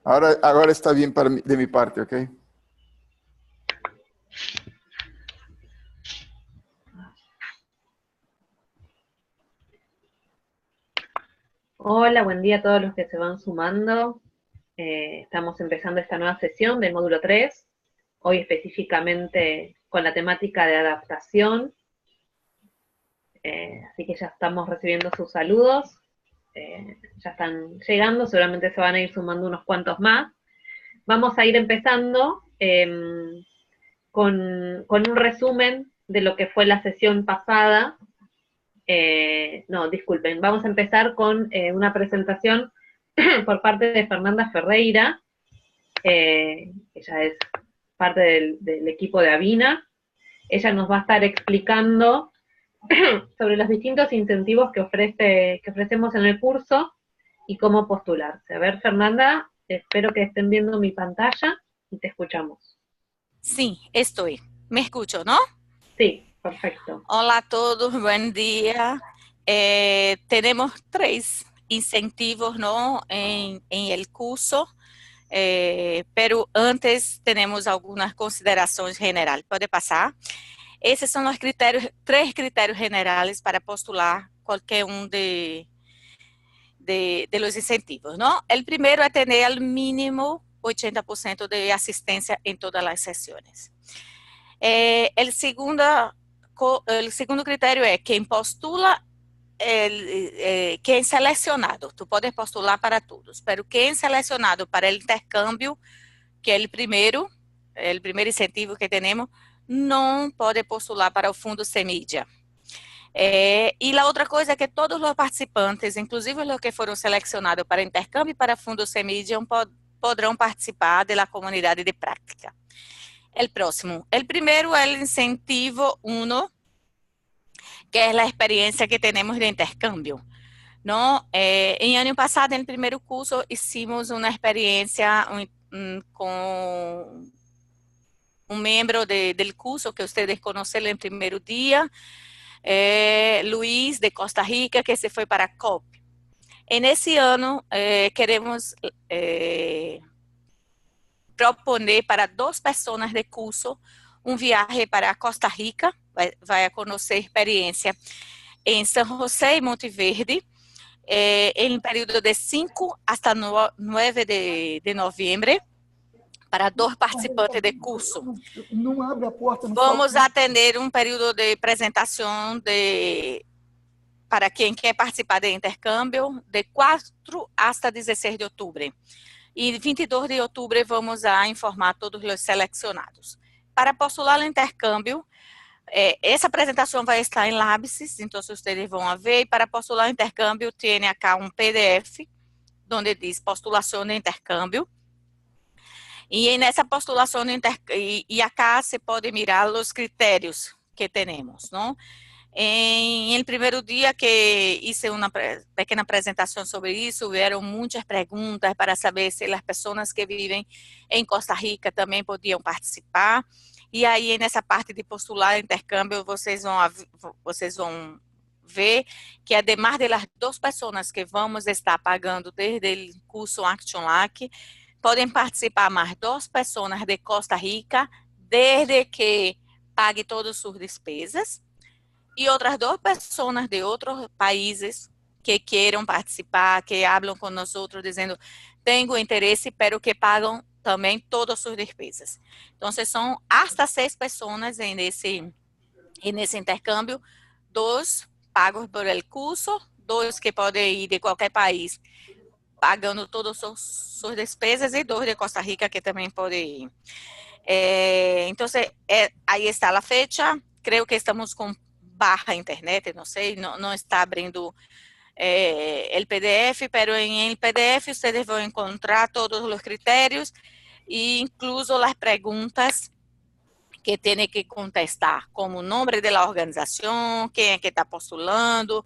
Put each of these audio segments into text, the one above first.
Ahora está bien de mi parte, ¿ok? Hola, buen día a todos los que se van sumando. Estamos empezando esta nueva sesión del módulo 3, hoy específicamente con la temática de adaptación. Así que ya estamos recibiendo sus saludos. Ya están llegando, seguramente se van a ir sumando unos cuantos más. Vamos a ir empezando con un resumen de lo que fue la sesión pasada. No, disculpen, vamos a empezar con una presentación por parte de Fernanda Ferreira. Ella es parte del equipo de Avina. Ella nos va a estar explicando sobre los distintos incentivos que ofrecemos en el curso y cómo postularse. A ver, Fernanda, espero que estén viendo mi pantalla y te escuchamos. Sim, estou. Me escucho, não? Sí, perfecto. Olá a todos, bom dia. Temos 3 incentivos não, em el curso, pero antes temos algumas considerações generais. Pode passar? Esses são os critérios, 3 critérios generais para postular qualquer um de los incentivos, ¿no? El primero es tener al mínimo 80% de asistencia en todas las sesiones. El segundo critério é quem postula, quem selecionado. Tu podes postular para todos, pero quem selecionado para o intercâmbio, que é o primeiro incentivo que temos, não pode postular para o Fundo Semídia. E a outra coisa é que todos os participantes, inclusive os que foram selecionados para intercâmbio e para Fundo Semídia, poderão participar da comunidade de prática. El próximo. El primero es el incentivo 1, que es la experiencia que tenemos de intercambio, ¿no? En año pasado, en el primer curso, hicimos una experiencia con un miembro del curso que ustedes conocen el primer día, Luis de Costa Rica, que se fue para COP. En ese año queremos proponer para 2 pessoas de curso viaje para Costa Rica, vai conhecer experiência em São José e Monte Verde, em período de 5 hasta 9 de novembro, para 2 participantes de curso. Não abre a porta. Vamos atender um período de apresentação para quem quer participar de intercâmbio, de 4 hasta 16 de outubro. E 22 de outubro vamos a informar todos os selecionados. Para postular o intercâmbio, essa apresentação vai estar em Labses, então vocês vão ver. E para postular o intercâmbio, tem aqui um PDF, onde diz postulação de intercâmbio. E nessa postulação de intercâmbio, e acá se pode mirar os critérios que temos, não? Em el primeiro dia que hice uma pequena apresentação sobre isso, vieram muitas perguntas para saber se as pessoas que vivem em Costa Rica também podiam participar. E aí, nessa parte de postular intercâmbio, vocês vão ver que, además de las 2 pessoas que vamos estar pagando desde o curso Action LAC, podem participar mais 2 pessoas de Costa Rica, desde que pague todas suas despesas. E outras 2 pessoas de outros países que queiram participar, que hablam com nós outros, dizendo, tenho interesse, pero que pagam também todas as suas despesas. Então, são hasta 6 pessoas nesse intercâmbio, 2 pagos por el curso, 2 que podem ir de qualquer país, pagando todas as suas despesas, e 2 de Costa Rica que também podem ir. Então, aí está a fecha. Creio que estamos com barra internet, não sei, não está abrindo o PDF, pero em el PDF vocês vão encontrar todos os critérios e incluso as perguntas que tem que contestar, como o nome da organização, quem é que está postulando,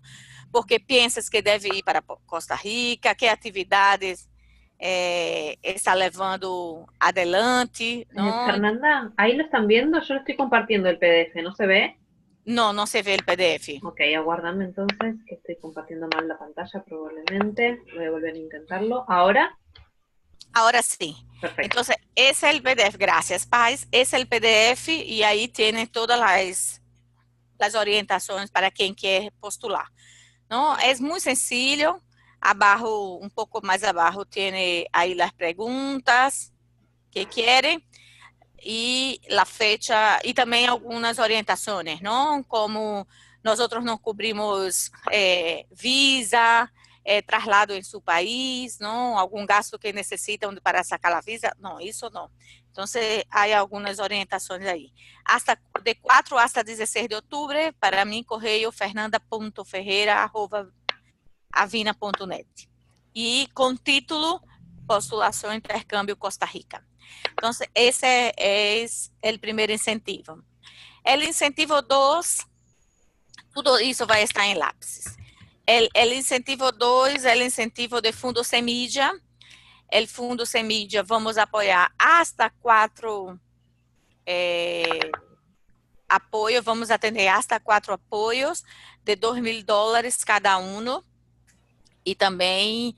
por que pensas que deve ir para Costa Rica, que atividades está levando adelante, ¿no? Fernanda, ahí lo están viendo, yo lo estoy compartiendo el PDF, ¿no se ve? No se ve el PDF. Ok, aguardame entonces, que estoy compartiendo mal la pantalla probablemente. Voy a volver a intentarlo. ¿Ahora? Ahora sí. Perfecto. Entonces, ese es el PDF. Gracias, Paz. Ese es el PDF y ahí tiene todas las orientaciones para quien quiere postular. ¿No? Es muy sencillo. Abajo, un poco más abajo, tiene ahí las preguntas que quiere y la fecha y también algunas orientaciones, ¿no? Como nosotros no cubrimos visa, traslado en su país, ¿no? Algún gasto que necesitan para sacar la visa. No, eso no. Entonces, hay algunas orientaciones ahí. De 4 hasta 16 de octubre, para mí, correio fernanda.ferreira@avina.net. Y con título, postulación intercambio Costa Rica. Entonces, ese es el primer incentivo. El incentivo 2, tudo isso vai estar em lápis. El incentivo 2 é o incentivo de Fundo Semilla. El Fundo Semilla vamos apoiar hasta 4 apoios, vamos atender hasta 4 apoios de $2.000 cada um. E também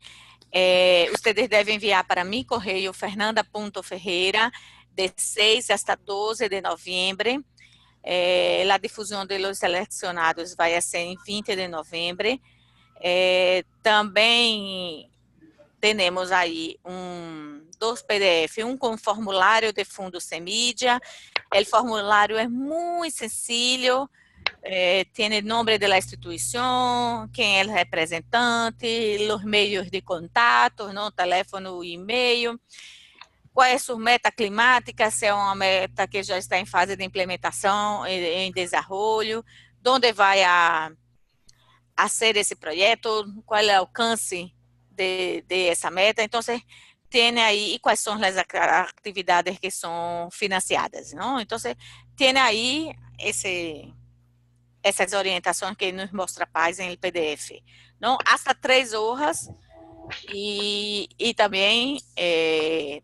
ustedes devem enviar para mim, correio fernanda.ferreira, de 6 hasta 12 de novembro. A difusão de los selecionados vai ser em 20 de novembro. Também temos aí dois PDF, um com formulário de Fundo Semídia. O formulário é muito sencillo. Tem o nome da instituição, quem é o representante, os meios de contato, não, telefone e e-mail, qual é a sua meta climática, se é uma meta que já está em fase de implementação, em desenvolvimento, onde vai a ser esse projeto, qual é o alcance de essa meta. Então, tem aí quais são as atividades que são financiadas, não? Então, tem aí essas orientações que nos mostra Paz em PDF, não? Hasta 3 horas e também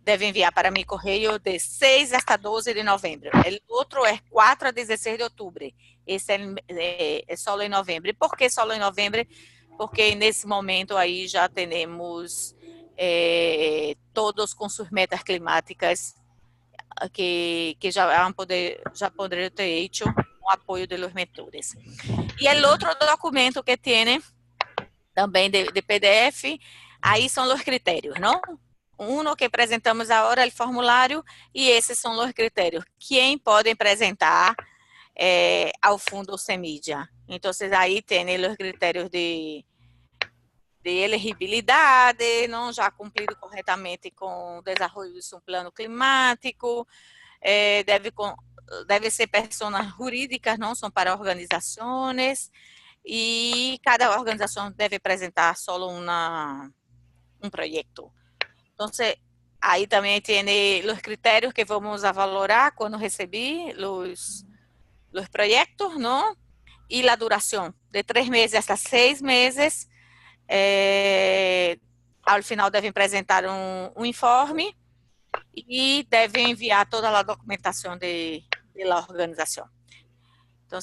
deve enviar para mim correio de 6 hasta 12 de novembro. O outro é 4 a 16 de outubro. Esse é só em novembro. E por que só em novembro? Porque nesse momento aí já temos todos com suas metas climáticas que já poderiam ter hecho o apoio de los mentores. E o outro documento que tem também de PDF, aí são os critérios, não? Um que apresentamos agora é o formulário e esses são os critérios. Quem pode apresentar ao Fundo Semídia? Então, aí tem os critérios de elegibilidade, não, já cumprido corretamente com o desenvolvimento de um plano climático, deve ser pessoas jurídicas, não são para organizações, e cada organização deve apresentar só um projeto. Então, aí também tem os critérios que vamos valorar quando receber os projetos, não? E a duração, de 3 meses hasta 6 meses. Ao final devem apresentar um informe e devem enviar toda a documentação da organização. Então,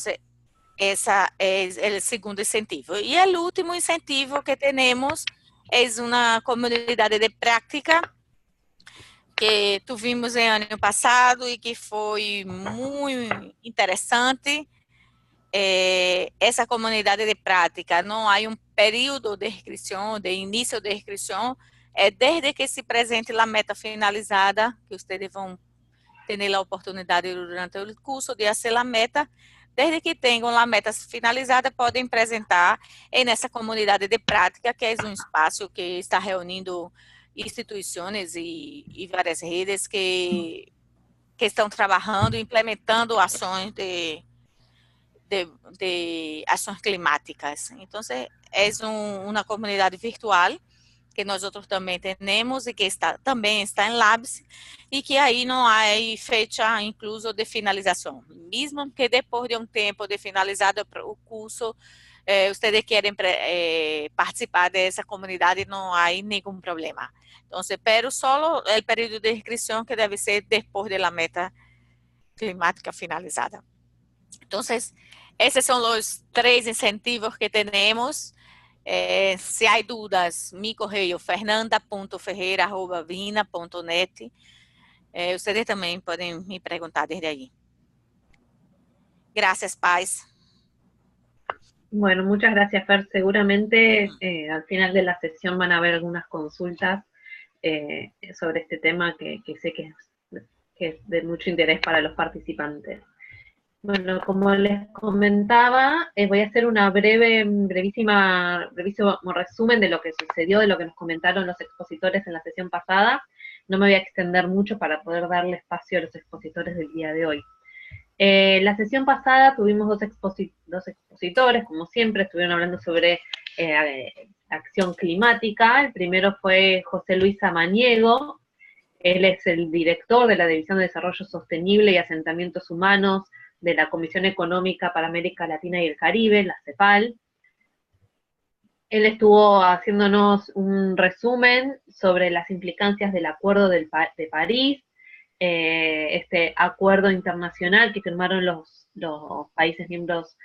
esse é o segundo incentivo. E o último incentivo que temos é uma comunidade de prática que tivemos em ano passado e que foi muito interessante. Essa comunidade de prática, não há um período de inscrição, de início de inscrição, desde que se presente a meta finalizada, que vocês vão ter a oportunidade durante o curso de fazer a meta, desde que tenham a meta finalizada, podem apresentar nessa comunidade de prática, que é um espaço que está reunindo instituições e várias redes que estão trabalhando, implementando ações de ações climáticas. Então, é uma comunidade virtual que nós outros também temos e que também está em Labs e que aí não há fecha incluso de finalização. Mesmo que depois de um tempo de finalizado o curso, vocês querem participar dessa comunidade, não há nenhum problema. Então, pero só o período de inscrição que deve ser depois da meta climática finalizada. Então, esses são os 3 incentivos que temos Se há dúvidas, mi correio fernanda.ferreira@vina.net. Vocês também podem me perguntar desde aí. Gracias, Paz. Bueno, muchas gracias, Fer. Seguramente al final de la sesión van a haber algunas consultas sobre este tema que sé que es de mucho interés para los participantes. Bueno, como les comentaba, voy a hacer una brevísimo resumen de lo que sucedió, de lo que nos comentaron los expositores en la sesión pasada. No me voy a extender mucho para poder darle espacio a los expositores del día de hoy. La sesión pasada tuvimos dos expositores, como siempre, estuvieron hablando sobre acción climática. El primero fue José Luis Samaniego. Él es el director de la División de Desarrollo Sostenible y Asentamientos Humanos de la Comisión Económica para América Latina y el Caribe, la CEPAL. Él estuvo haciéndonos un resumen sobre las implicancias del Acuerdo de París, este acuerdo internacional que firmaron los países miembros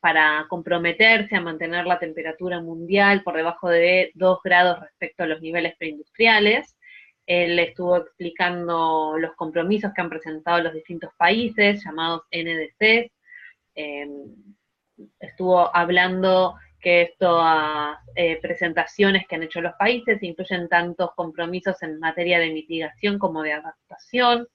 para comprometerse a mantener la temperatura mundial por debajo de 2 grados respecto a los niveles preindustriales. Él estuvo explicando los compromisos que han presentado los distintos países, llamados NDCs. Estuvo hablando que estas presentaciones que han hecho los países incluyen tantos compromisos en materia de mitigación como de adaptación.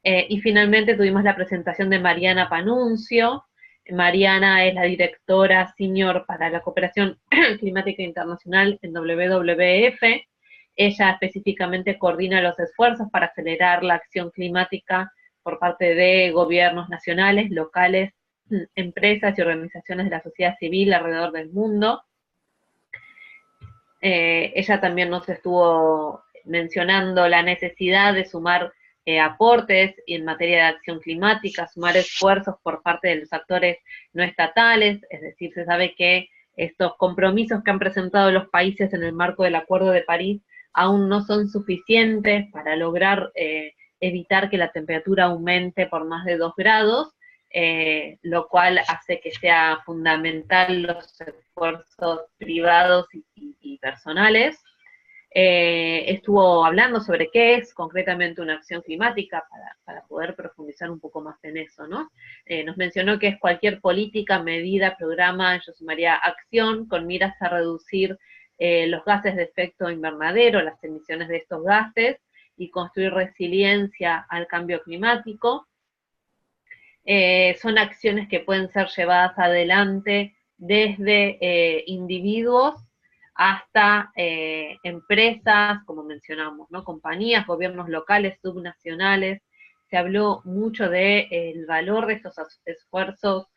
Y finalmente tuvimos la presentación de Mariana Panuncio. Mariana es la directora senior para la cooperación climática internacional en WWF. Ella específicamente coordina los esfuerzos para acelerar la acción climática por parte de gobiernos nacionales, locales, empresas y organizaciones de la sociedad civil alrededor del mundo. Ella también nos estuvo mencionando la necesidad de sumar aportes en materia de acción climática, sumar esfuerzos por parte de los actores no estatales, es decir, se sabe que estos compromisos que han presentado los países en el marco del Acuerdo de París aún no son suficientes para lograr evitar que la temperatura aumente por más de 2 grados, lo cual hace que sea fundamental los esfuerzos privados y personales. Estuvo hablando sobre qué es concretamente una acción climática para poder profundizar un poco más en eso, ¿no? Nos mencionó que es cualquier política, medida, programa, yo sumaría acción, con miras a reducir los gases de efecto invernadero, las emisiones de estos gases, y construir resiliencia al cambio climático. Son acciones que pueden ser llevadas adelante desde individuos hasta empresas, como mencionamos, ¿no? Compañías, gobiernos locales, subnacionales. Se habló mucho del valor de estos esfuerzos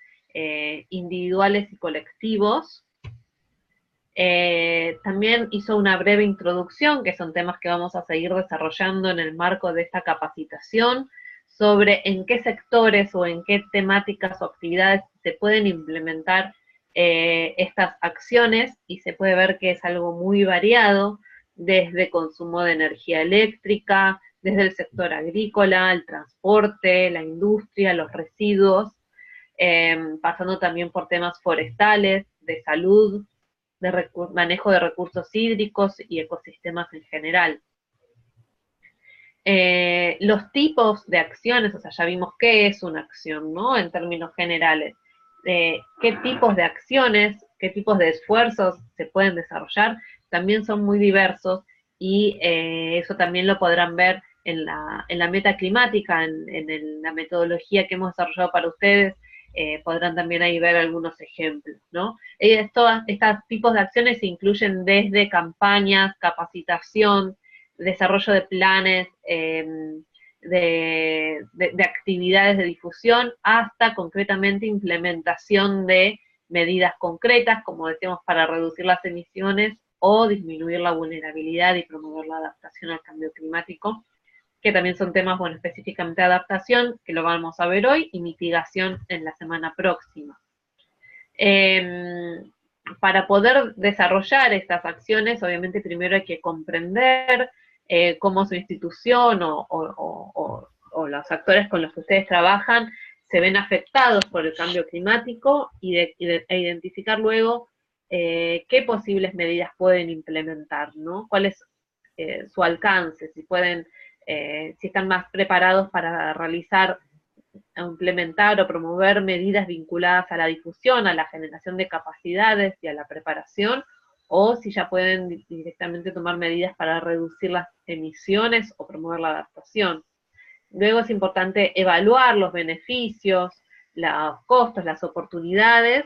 individuales y colectivos. También hizo una breve introducción, que son temas que vamos a seguir desarrollando en el marco de esta capacitación, sobre en qué sectores o en qué temáticas o actividades se pueden implementar estas acciones, y se puede ver que es algo muy variado, desde consumo de energía eléctrica, desde el sector agrícola, el transporte, la industria, los residuos, pasando también por temas forestales, de salud, de manejo de recursos hídricos y ecosistemas en general. Los tipos de acciones, o sea, ya vimos qué es una acción, ¿no? En términos generales. Qué tipos de acciones, qué tipos de esfuerzos se pueden desarrollar, también son muy diversos, y eso también lo podrán ver en la meta climática, en la metodología que hemos desarrollado para ustedes. Podrán también ahí ver algunos ejemplos, ¿no? Estos tipos de acciones se incluyen desde campañas, capacitación, desarrollo de planes, de actividades de difusión, hasta concretamente implementación de medidas concretas, como decíamos, para reducir las emisiones o disminuir la vulnerabilidad y promover la adaptación al cambio climático, que también son temas, bueno, específicamente adaptación, que lo vamos a ver hoy, y mitigación en la semana próxima. Para poder desarrollar estas acciones, obviamente primero hay que comprender cómo su institución o los actores con los que ustedes trabajan se ven afectados por el cambio climático, e identificar luego qué posibles medidas pueden implementar, ¿no? ¿Cuál es su alcance? Si pueden, si están más preparados para realizar, implementar o promover medidas vinculadas a la difusión, a la generación de capacidades y a la preparación, o si ya pueden directamente tomar medidas para reducir las emisiones o promover la adaptación. Luego es importante evaluar los beneficios, los costos, las oportunidades,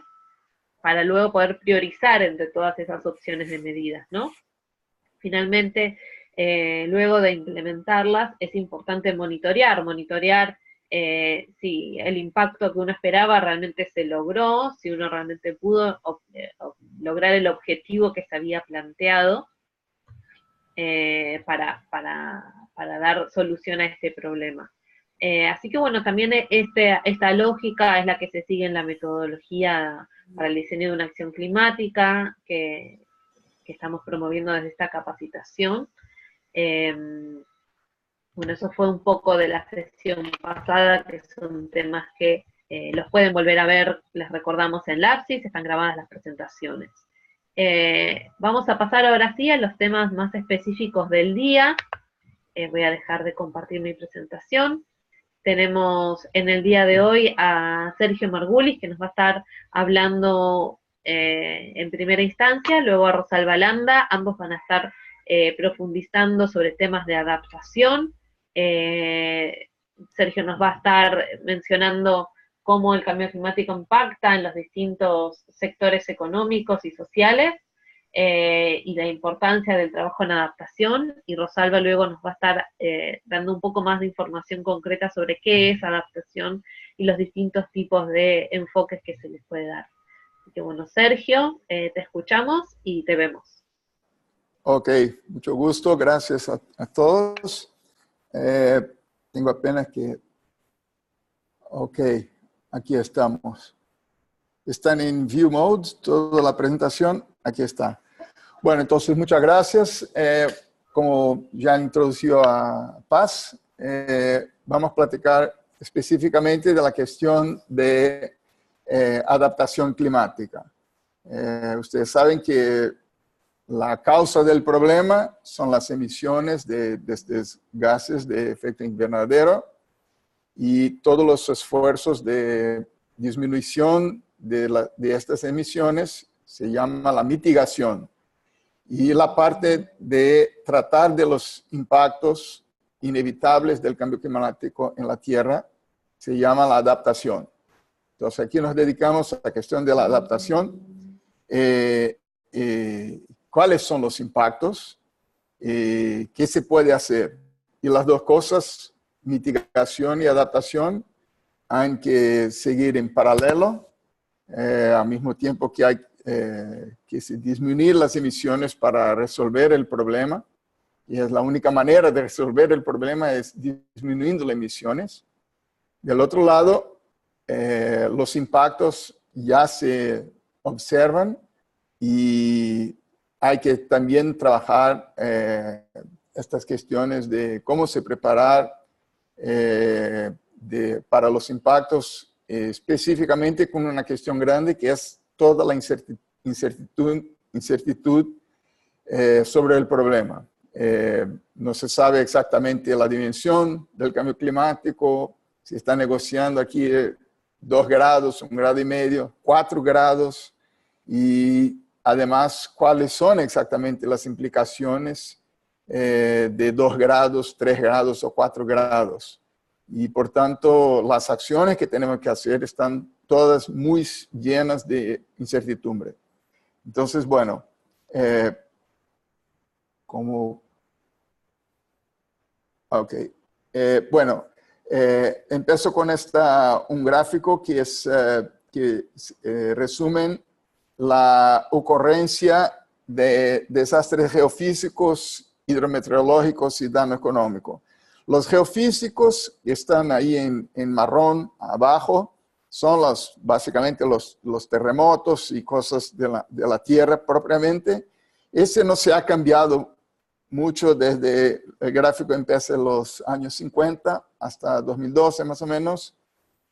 para luego poder priorizar entre todas esas opciones de medidas, ¿no? Finalmente, luego de implementarlas, es importante monitorear si el impacto que uno esperaba realmente se logró, si uno realmente pudo lograr el objetivo que se había planteado para dar solución a este problema. Así que bueno, también esta lógica es la que se sigue en la metodología para el diseño de una acción climática que estamos promoviendo desde esta capacitación. Bueno, eso fue un poco de la sesión pasada, que son temas que los pueden volver a ver, les recordamos en Lapsis, están grabadas las presentaciones. Vamos a pasar ahora sí a los temas más específicos del día. Voy a dejar de compartir mi presentación. Tenemos en el día de hoy a Sergio Margulis, que nos va a estar hablando en primera instancia, luego a Rosalba Landa, ambos van a estar profundizando sobre temas de adaptación. Sergio nos va a estar mencionando cómo el cambio climático impacta en los distintos sectores económicos y sociales, y la importancia del trabajo en adaptación, y Rosalba luego nos va a estar dando un poco más de información concreta sobre qué es adaptación y los distintos tipos de enfoques que se les puede dar. Así que bueno, Sergio, te escuchamos y te vemos. Ok, mucho gusto, gracias a todos. Tengo apenas que... Ok, aquí estamos. Están en View Mode, toda la presentación, aquí está. Bueno, entonces muchas gracias. Como ya introdució a Paz, vamos a platicar específicamente de la cuestión de adaptación climática. Ustedes saben que la causa del problema son las emisiones de estos gases de efecto invernadero y todos los esfuerzos de disminución de estas emisiones se llama la mitigación. Y la parte de tratar de los impactos inevitables del cambio climático en la Tierra se llama la adaptación. Entonces aquí nos dedicamos a la cuestión de la adaptación. ¿Cuáles son los impactos? ¿Qué se puede hacer? Y las dos cosas, mitigación y adaptación, hay que seguir en paralelo, al mismo tiempo que hay que disminuir las emisiones para resolver el problema. Y es la única manera de resolver el problema es disminuyendo las emisiones. Del otro lado, los impactos ya se observan y hay que también trabajar estas cuestiones de cómo se preparar para los impactos, específicamente con una cuestión grande que es toda la incertidumbre sobre el problema. No se sabe exactamente la dimensión del cambio climático, se está negociando aquí 2 grados, 1,5 grados, 4 grados, y además cuáles son exactamente las implicaciones de 2 grados, 3 grados o 4 grados. Y por tanto, las acciones que tenemos que hacer están todas muy llenas de incertidumbre. Entonces, bueno, empiezo con un gráfico que resumen la ocurrencia de desastres geofísicos, hidrometeorológicos y daño económico. Los geofísicos que están ahí en marrón abajo son básicamente los terremotos y cosas de la tierra propiamente. Ese no se ha cambiado mucho desde el gráfico empieza en los años 50 hasta 2012 más o menos.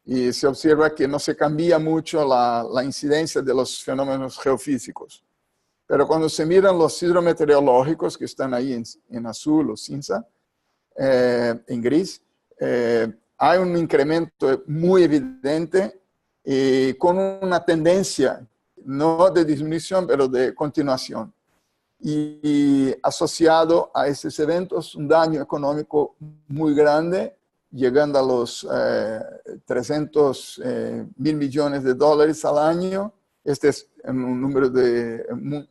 y se observa que no se cambia mucho la incidencia de los fenómenos geofísicos. Pero cuando se miran los hidrometeorológicos, que están ahí en azul o cinza, en gris, hay un incremento muy evidente con una tendencia, no de disminución, pero de continuación. Y asociado a estos eventos, un daño económico muy grande, llegando a los 300 mil millones de dólares al año. Este es un número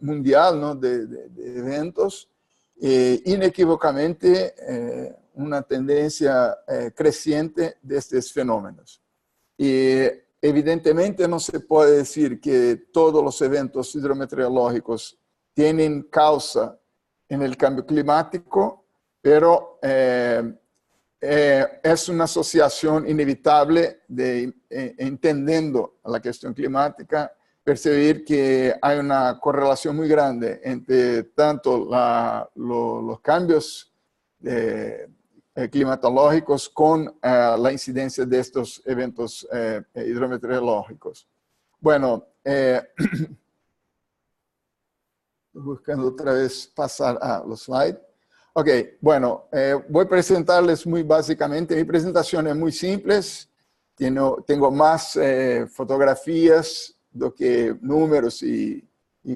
mundial, ¿no? de eventos. Inequívocamente, una tendencia creciente de estos fenómenos. Y evidentemente no se puede decir que todos los eventos hidrometeorológicos tienen causa en el cambio climático, pero es una asociación inevitable entendiendo la cuestión climática, percibir que hay una correlación muy grande entre tanto los cambios climatológicos con la incidencia de estos eventos hidrometeorológicos. Bueno, buscando otra vez pasar a los slides. Ok, bueno, voy a presentarles muy básicamente. Mi presentación es muy simple. Tengo más fotografías do que números y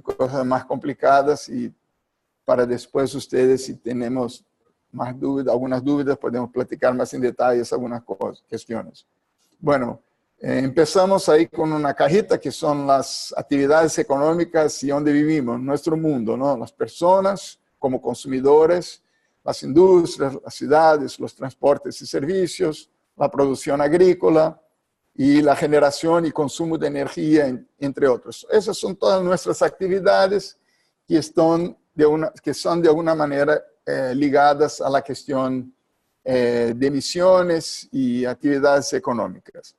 cosas más complicadas. Y para después ustedes, si tenemos más dudas, algunas dudas, podemos platicar más en detalles algunas cuestiones. Bueno, empezamos ahí con una cajita que son las actividades económicas y donde vivimos, nuestro mundo, ¿no? Las personas como consumidores, las industrias, las ciudades, los transportes y servicios, la producción agrícola y la generación y consumo de energía, entre otros. Esas son todas nuestras actividades que son de alguna manera ligadas a la cuestión de emisiones y actividades económicas.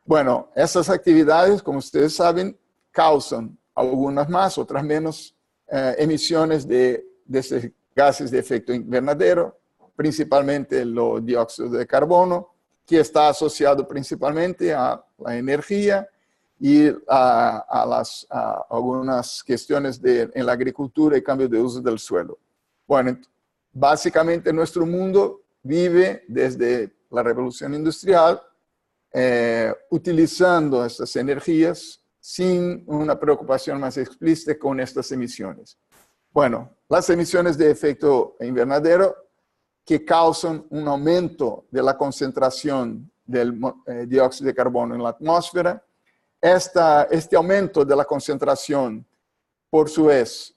Bueno, esas actividades, como ustedes saben, causan algunas más, otras menos emisiones de estos gases de efecto invernadero, principalmente el dióxido de carbono, que está asociado principalmente a la energía y a algunas cuestiones en la agricultura y cambio de uso del suelo. Bueno, básicamente nuestro mundo vive desde la revolución industrial utilizando estas energías sin una preocupación más explícita con estas emisiones. Bueno, las emisiones de efecto invernadero que causan un aumento de la concentración del dióxido de carbono en la atmósfera. Este aumento de la concentración, por su vez,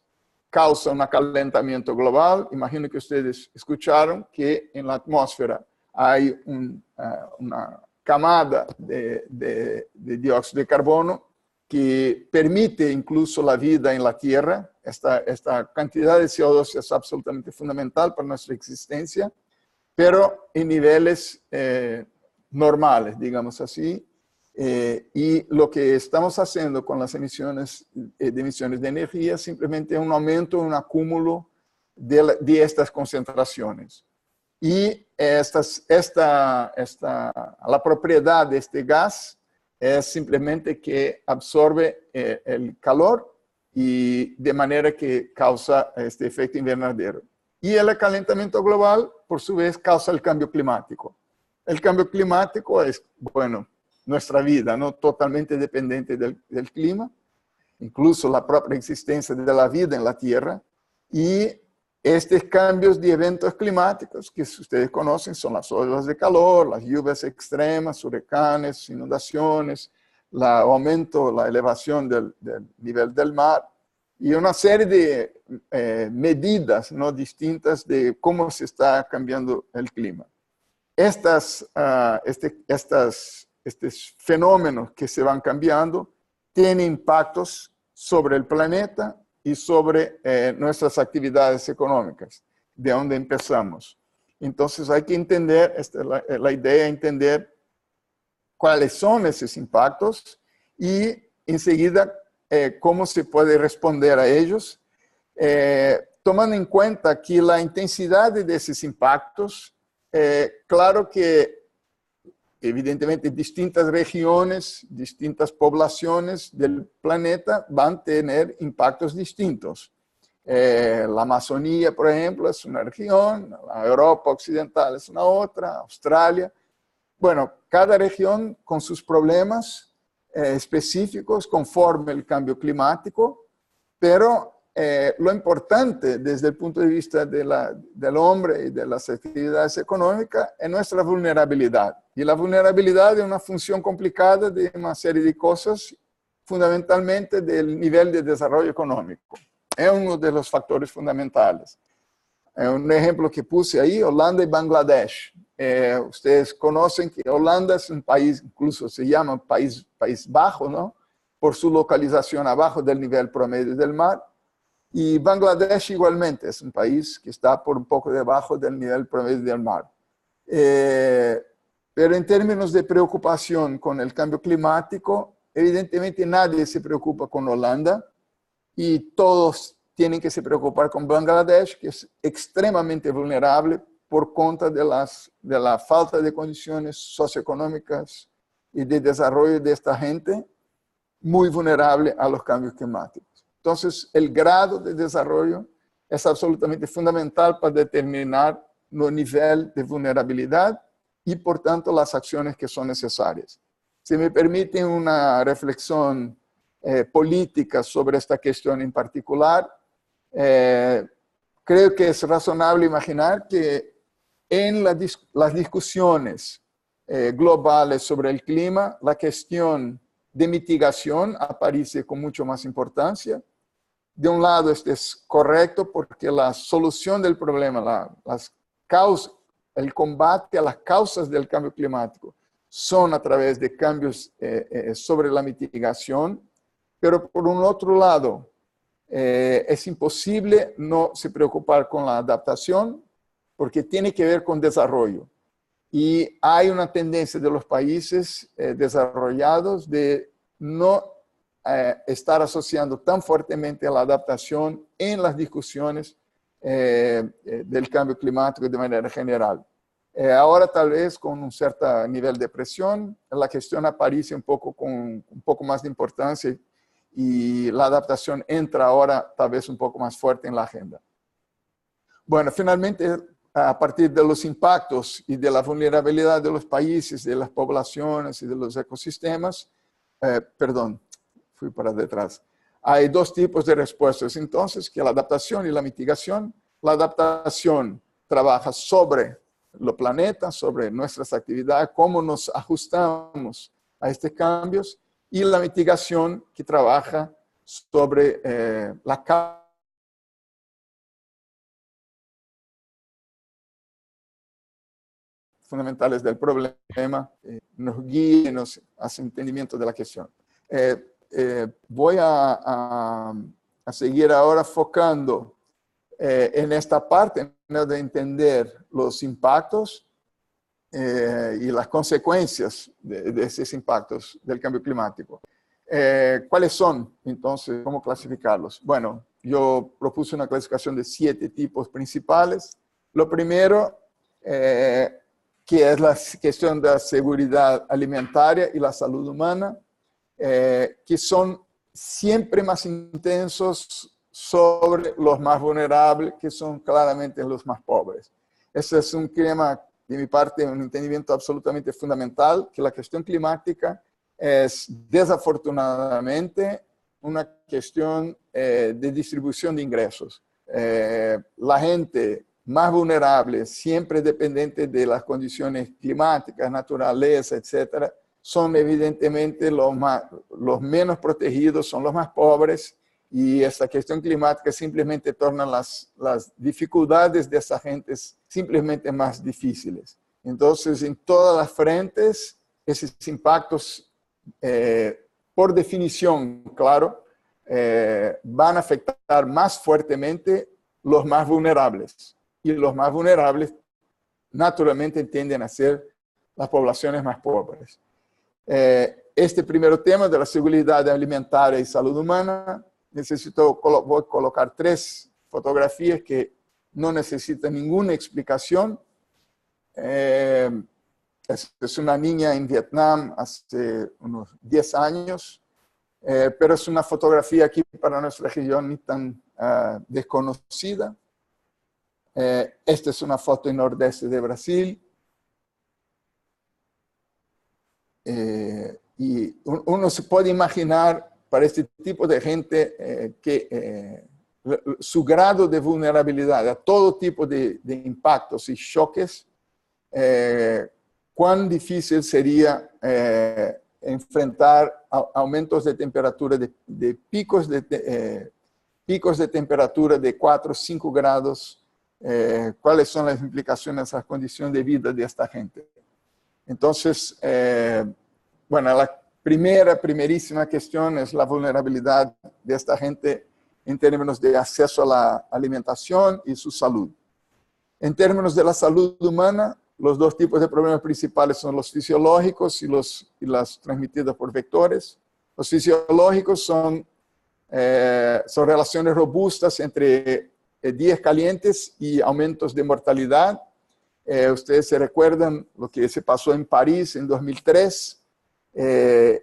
causa un acalentamiento global. Imagino que ustedes escucharon que en la atmósfera hay una camada de dióxido de carbono que permite incluso la vida en la Tierra. Esta cantidad de CO2 es absolutamente fundamental para nuestra existencia, pero en niveles normales, digamos así. Y lo que estamos haciendo con las emisiones de energía es simplemente un aumento, un acúmulo de estas concentraciones. Y la propiedad de este gas es simplemente que absorbe el calor y de manera que causa este efecto invernadero. Y el calentamiento global, por su vez, causa el cambio climático. El cambio climático es, bueno, nuestra vida, ¿no? Totalmente dependiente del clima, incluso la propia existencia de la vida en la Tierra. Y estos cambios de eventos climáticos que ustedes conocen son las olas de calor, las lluvias extremas, huracanes, inundaciones, el aumento, la elevación del nivel del mar y una serie de medidas, ¿no? distintas de cómo se está cambiando el clima. Estos fenómenos que se van cambiando tienen impactos sobre el planeta y sobre nuestras actividades económicas, de donde empezamos. Entonces hay que entender, la idea es entender cuáles son esos impactos y enseguida cómo se puede responder a ellos, tomando en cuenta que la intensidad de esos impactos, claro que evidentemente distintas regiones, distintas poblaciones del planeta van a tener impactos distintos. La Amazonía, por ejemplo, es una región, la Europa Occidental es una otra, Australia. Bueno, cada región con sus problemas específicos conforme el cambio climático, pero lo importante desde el punto de vista del hombre y de las actividades económicas es nuestra vulnerabilidad. Y la vulnerabilidad es una función complicada de una serie de cosas, fundamentalmente del nivel de desarrollo económico. Es uno de los factores fundamentales. Un ejemplo que puse ahí, Holanda y Bangladesh. Ustedes conocen que Holanda es un país, incluso se llama país bajo, ¿no? Por su localización abajo del nivel promedio del mar. Y Bangladesh igualmente es un país que está por un poco debajo del nivel promedio del mar. Pero en términos de preocupación con el cambio climático, evidentemente nadie se preocupa con Holanda y todos tienen que se preocupar con Bangladesh, que es extremadamente vulnerable por cuenta de la falta de condiciones socioeconómicas y de desarrollo de esta gente, muy vulnerable a los cambios climáticos. Entonces, el grado de desarrollo es absolutamente fundamental para determinar el nivel de vulnerabilidad y, por tanto, las acciones que son necesarias. Si me permiten una reflexión política sobre esta cuestión en particular, creo que es razonable imaginar que en las discusiones globales sobre el clima, la cuestión de mitigación aparece con mucho más importancia. De un lado, este es correcto porque la solución del problema, el combate a las causas del cambio climático son a través de cambios sobre la mitigación, pero por un otro lado, es imposible no se preocupar con la adaptación porque tiene que ver con desarrollo. Y hay una tendencia de los países desarrollados de no estar asociando tan fuertemente a la adaptación en las discusiones del cambio climático de manera general. Ahora tal vez con un cierto nivel de presión, la cuestión aparece con un poco más de importancia y la adaptación entra ahora tal vez un poco más fuerte en la agenda. Bueno, finalmente, a partir de los impactos y de la vulnerabilidad de los países, de las poblaciones y de los ecosistemas, fui para detrás. Hay dos tipos de respuestas entonces, que la adaptación y la mitigación. La adaptación trabaja sobre el planeta, sobre nuestras actividades, cómo nos ajustamos a estos cambios, y la mitigación que trabaja sobre la causa fundamentales del problema, nos guía y nos hace entendimiento de la cuestión. Voy a seguir ahora enfocando en esta parte, ¿no?, de entender los impactos y las consecuencias de esos impactos del cambio climático. ¿Cuáles son, entonces? ¿Cómo clasificarlos? Bueno, yo propuse una clasificación de 7 tipos principales. Lo primero, que es la cuestión de la seguridad alimentaria y la salud humana, que son siempre más intensos sobre los más vulnerables, que son claramente los más pobres. Ese es un tema, de mi parte, un entendimiento absolutamente fundamental, que la cuestión climática es desafortunadamente una cuestión de distribución de ingresos. La gente más vulnerable, siempre dependiente de las condiciones climáticas, naturaleza, etcétera, son evidentemente los menos protegidos, son los más pobres, y esta cuestión climática simplemente torna las dificultades de esas gentes simplemente más difíciles. Entonces, en todas las frentes, esos impactos, por definición, claro, van a afectar más fuertemente los más vulnerables. Y los más vulnerables, naturalmente, tienden a ser las poblaciones más pobres. Este primer tema de la seguridad alimentaria y salud humana, voy a colocar 3 fotografías que no necesitan ninguna explicación. El Es una niña en Vietnam hace unos 10 años, pero es una fotografía aquí para nuestra región ni tan desconocida. Esta es una foto en nordeste de Brasil. Y uno se puede imaginar para este tipo de gente que su grado de vulnerabilidad a todo tipo de impactos y choques, cuán difícil sería enfrentar aumentos de temperatura, picos de temperatura de 4 o 5 grados, cuáles son las implicaciones a la condición de vida de esta gente. Entonces, bueno, la primerísima cuestión es la vulnerabilidad de esta gente en términos de acceso a la alimentación y su salud. En términos de la salud humana, los dos tipos de problemas principales son los fisiológicos y las transmitidos por vectores. Los fisiológicos son relaciones robustas entre días calientes y aumentos de mortalidad. Ustedes se recuerdan lo que se pasó en París en 2003.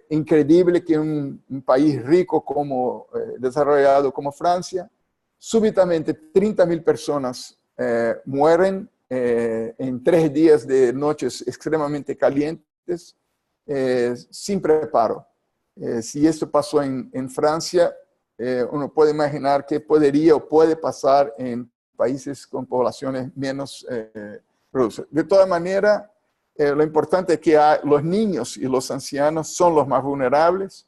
Increíble que un país rico desarrollado como Francia, súbitamente 30.000 personas mueren en 3 días de noches extremadamente calientes, sin preparo. Si esto pasó en Francia, uno puede imaginar qué podría o puede pasar en países con poblaciones menos producidas. De toda manera, lo importante es que los niños y los ancianos son los más vulnerables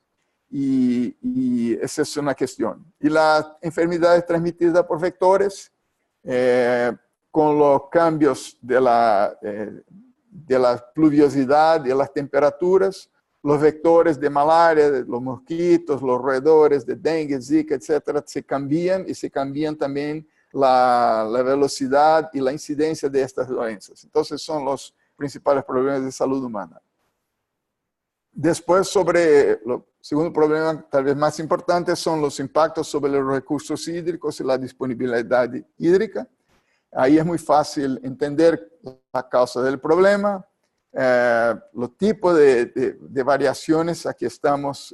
y esa es una cuestión. Y las enfermedades transmitidas por vectores, con los cambios de la pluviosidad, de las temperaturas, los vectores de malaria, los mosquitos, los roedores de dengue, zika, etcétera, se cambian y se cambian también la velocidad y la incidencia de estas doenças. Entonces son los principales problemas de salud humana. Después, sobre el segundo problema, tal vez más importante, son los impactos sobre los recursos hídricos y la disponibilidad hídrica. Ahí es muy fácil entender la causa del problema, los tipos de variaciones a que estamos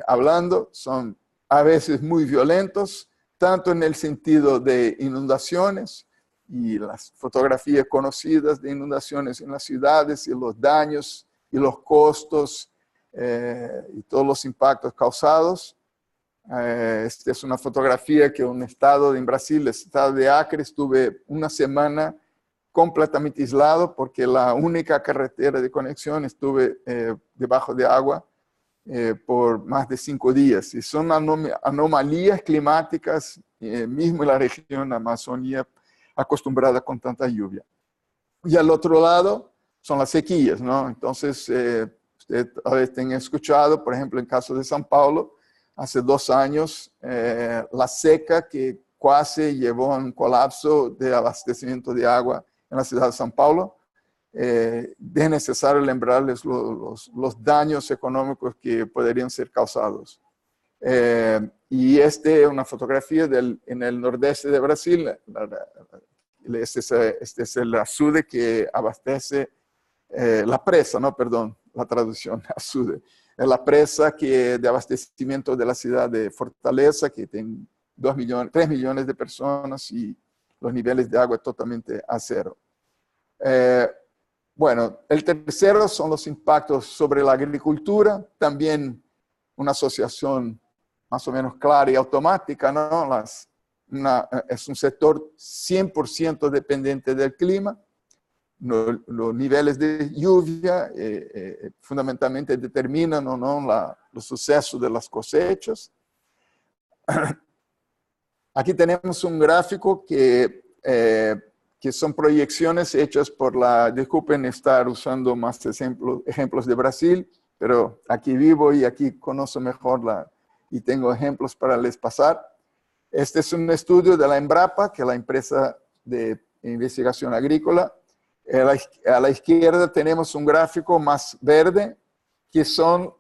hablando son a veces muy violentos, tanto en el sentido de inundaciones, y las fotografías conocidas de inundaciones en las ciudades y los daños y los costos y todos los impactos causados. Esta es una fotografía que un estado en Brasil, el estado de Acre, estuve una semana completamente aislado porque la única carretera de conexión estuve debajo de agua por más de 5 días. Y son anomalías climáticas, mismo en la región de Amazonía, acostumbrada con tanta lluvia. Y al otro lado son las sequías, ¿no? Entonces, ustedes tal vez tengan escuchado, por ejemplo, en el caso de São Paulo, hace 2 años, la seca que casi llevó a un colapso de abastecimiento de agua en la ciudad de São Paulo. Es necesario lembrarles los daños económicos que podrían ser causados. Y esta es una fotografía en el nordeste de Brasil. Este es el açude que abastece la presa, no, perdón, la traducción, açude. Es la presa de abastecimiento de la ciudad de Fortaleza, que tiene 3 millones de personas y los niveles de agua totalmente a cero. Bueno, el tercero son los impactos sobre la agricultura, también una asociación más o menos clara y automática, ¿no? Es un sector 100% dependiente del clima. Los niveles de lluvia fundamentalmente determinan o no los sucesos de las cosechas. Aquí tenemos un gráfico que son proyecciones hechas por disculpen estar usando más ejemplos de Brasil, pero aquí vivo y aquí conozco mejor y tengo ejemplos para les pasar. Este es un estudio de la Embrapa, que es la empresa de investigación agrícola. A la izquierda tenemos un gráfico más verde, que son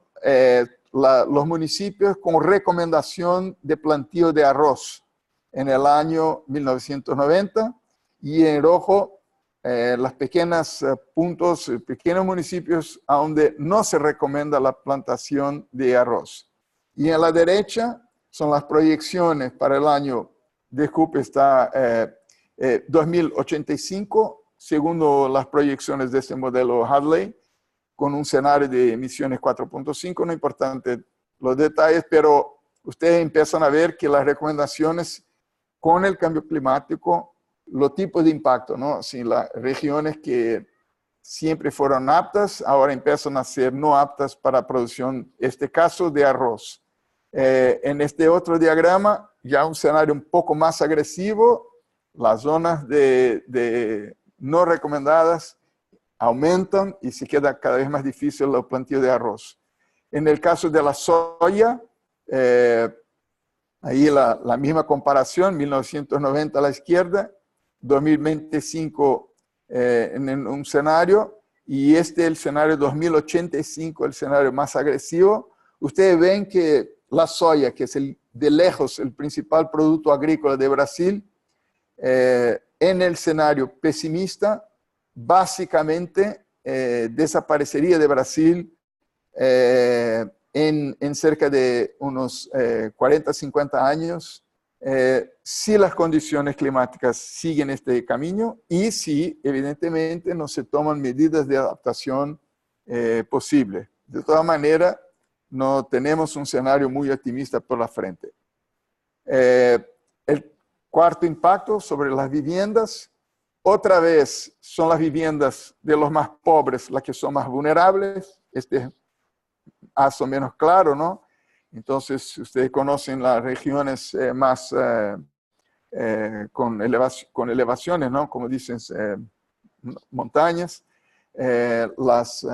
los municipios con recomendación de plantío de arroz en el año 1990, y en rojo las pequeñas puntos, pequeños municipios donde no se recomienda la plantación de arroz. Y en la derecha son las proyecciones para el año, disculpe, está 2085, según las proyecciones de este modelo Hadley, con un escenario de emisiones 4.5, no es importante los detalles, pero ustedes empiezan a ver que las recomendaciones con el cambio climático, los tipos de impacto, ¿no? Si las regiones que siempre fueron aptas, ahora empiezan a ser no aptas para producción, este caso de arroz. En este otro diagrama, ya un escenario un poco más agresivo, las zonas de no recomendadas aumentan y se queda cada vez más difícil el planteo de arroz. En el caso de la soya, ahí la misma comparación, 1990 a la izquierda, 2025 en un escenario, y el escenario 2085, el escenario más agresivo. Ustedes ven que la soya, que es de lejos el principal producto agrícola de Brasil, en el escenario pesimista, básicamente desaparecería de Brasil en cerca de unos 40, 50 años, si las condiciones climáticas siguen este camino y si evidentemente no se toman medidas de adaptación posible. De todas maneras, no tenemos un escenario muy optimista por la frente. El cuarto impacto sobre las viviendas, otra vez son las viviendas de los más pobres las que son más vulnerables. Este es más o menos claro, ¿no? Entonces, ustedes conocen las regiones más con elevaciones, ¿no? Como dicen, montañas. Las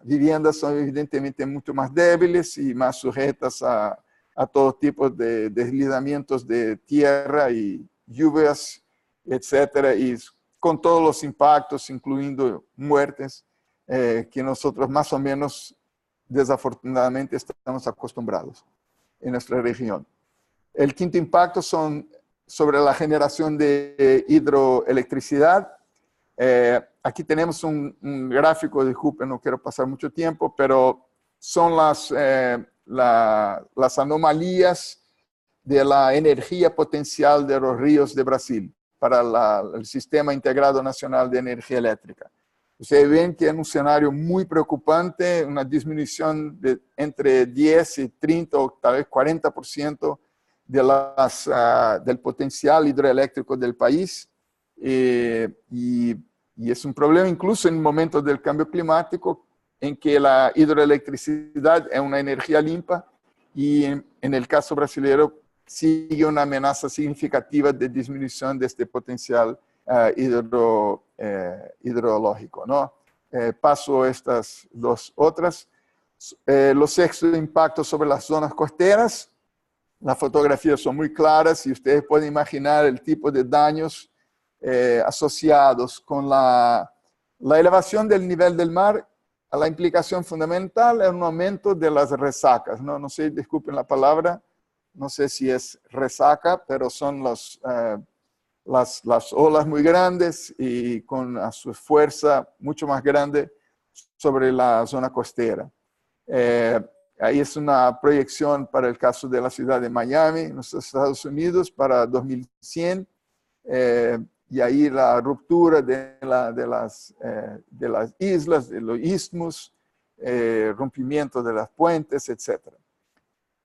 viviendas son evidentemente mucho más débiles y más sujetas a todo tipo de deslizamientos de tierra y lluvias, etcétera, y con todos los impactos, incluyendo muertes, que nosotros más o menos, desafortunadamente, estamos acostumbrados en nuestra región. El quinto impacto son sobre la generación de hidroelectricidad. Aquí tenemos un gráfico, disculpen, no quiero pasar mucho tiempo, pero son las anomalías de la energía potencial de los ríos de Brasil para el Sistema Integrado Nacional de Energía Eléctrica. Ustedes ven que es un escenario muy preocupante, una disminución de entre 10 y 30 o tal vez 40% del potencial hidroeléctrico del país. Y es un problema incluso en momentos del cambio climático en que la hidroelectricidad es una energía limpia y en el caso brasileño sigue una amenaza significativa de disminución de este potencial hidrológico, ¿no? Paso estas dos otras. Los sextos impactos sobre las zonas costeras. Las fotografías son muy claras y ustedes pueden imaginar el tipo de daños asociados con la elevación del nivel del mar. La implicación fundamental es un aumento de las resacas, ¿no? No sé, disculpen la palabra, no sé si es resaca, pero son las olas muy grandes y con su fuerza mucho más grande sobre la zona costera. Ahí es una proyección para el caso de la ciudad de Miami, en los Estados Unidos, para 2100. Y ahí la ruptura de las islas, de los istmos, rompimiento de las puentes, etc.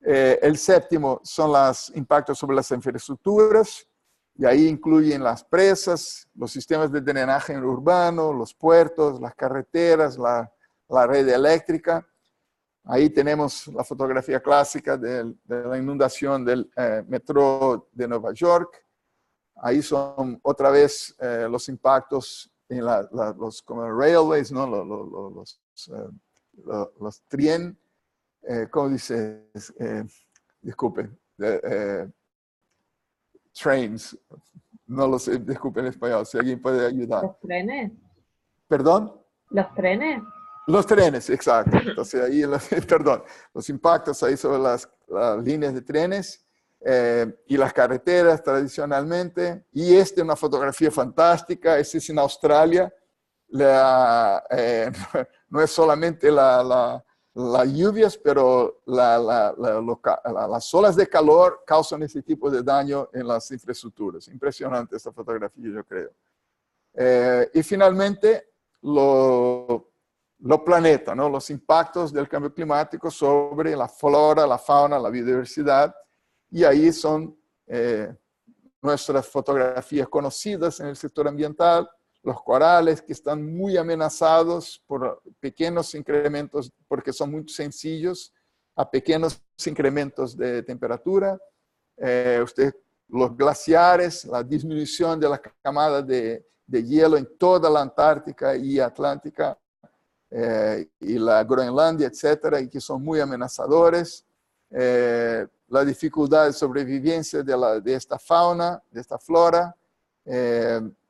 El séptimo son los impactos sobre las infraestructuras, y ahí incluyen las presas, los sistemas de drenaje urbano, los puertos, las carreteras, la red eléctrica. Ahí tenemos la fotografía clásica de la inundación del metro de Nueva York. Ahí son otra vez los impactos en los como railways, ¿no? Los tren, ¿cómo dice? Disculpe. Trains. No lo sé, disculpe en español, si alguien puede ayudar. ¿Los trenes? ¿Perdón? ¿Los trenes? Los trenes, exacto. Entonces ahí, perdón, los impactos ahí sobre las líneas de trenes. y las carreteras tradicionalmente. Y una fotografía fantástica, este es en Australia. No es solamente las lluvias, pero las olas de calor causan ese tipo de daño en las infraestructuras. Impresionante esta fotografía, yo creo. Y finalmente, los planetas, ¿no? Los impactos del cambio climático sobre la flora, la fauna, la biodiversidad. Y ahí son nuestras fotografías conocidas en el sector ambiental, los corales que están muy amenazados por pequeños incrementos, porque son muy sencillos, a pequeños incrementos de temperatura. Los glaciares, la disminución de la camada de hielo en toda la Antártica y Atlántica, y la Groenlandia, etcétera, y que son muy amenazadores. La dificultad de sobrevivencia de esta fauna, de esta flora,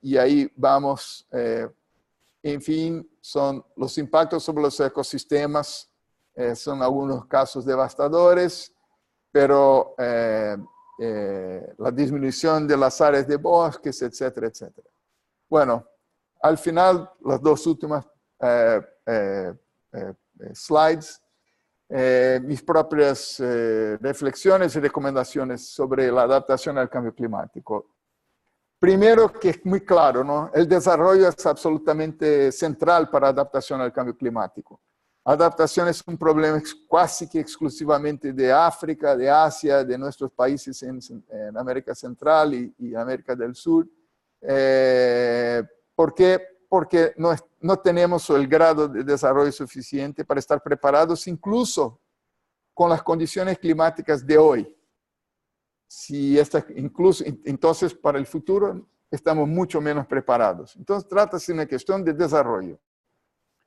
y ahí vamos, en fin, son los impactos sobre los ecosistemas, son algunos casos devastadores, pero la disminución de las áreas de bosques, etcétera, etcétera. Bueno, al final, las dos últimas slides, mis propias reflexiones y recomendaciones sobre la adaptación al cambio climático. Primero, que es muy claro, ¿no? El desarrollo es absolutamente central para la adaptación al cambio climático. Adaptación es un problema casi que exclusivamente de África, de Asia, de nuestros países en América Central y América del Sur. ¿Por qué? Porque no tenemos el grado de desarrollo suficiente para estar preparados incluso con las condiciones climáticas de hoy. Entonces, para el futuro, estamos mucho menos preparados. Entonces, trata-se de una cuestión de desarrollo.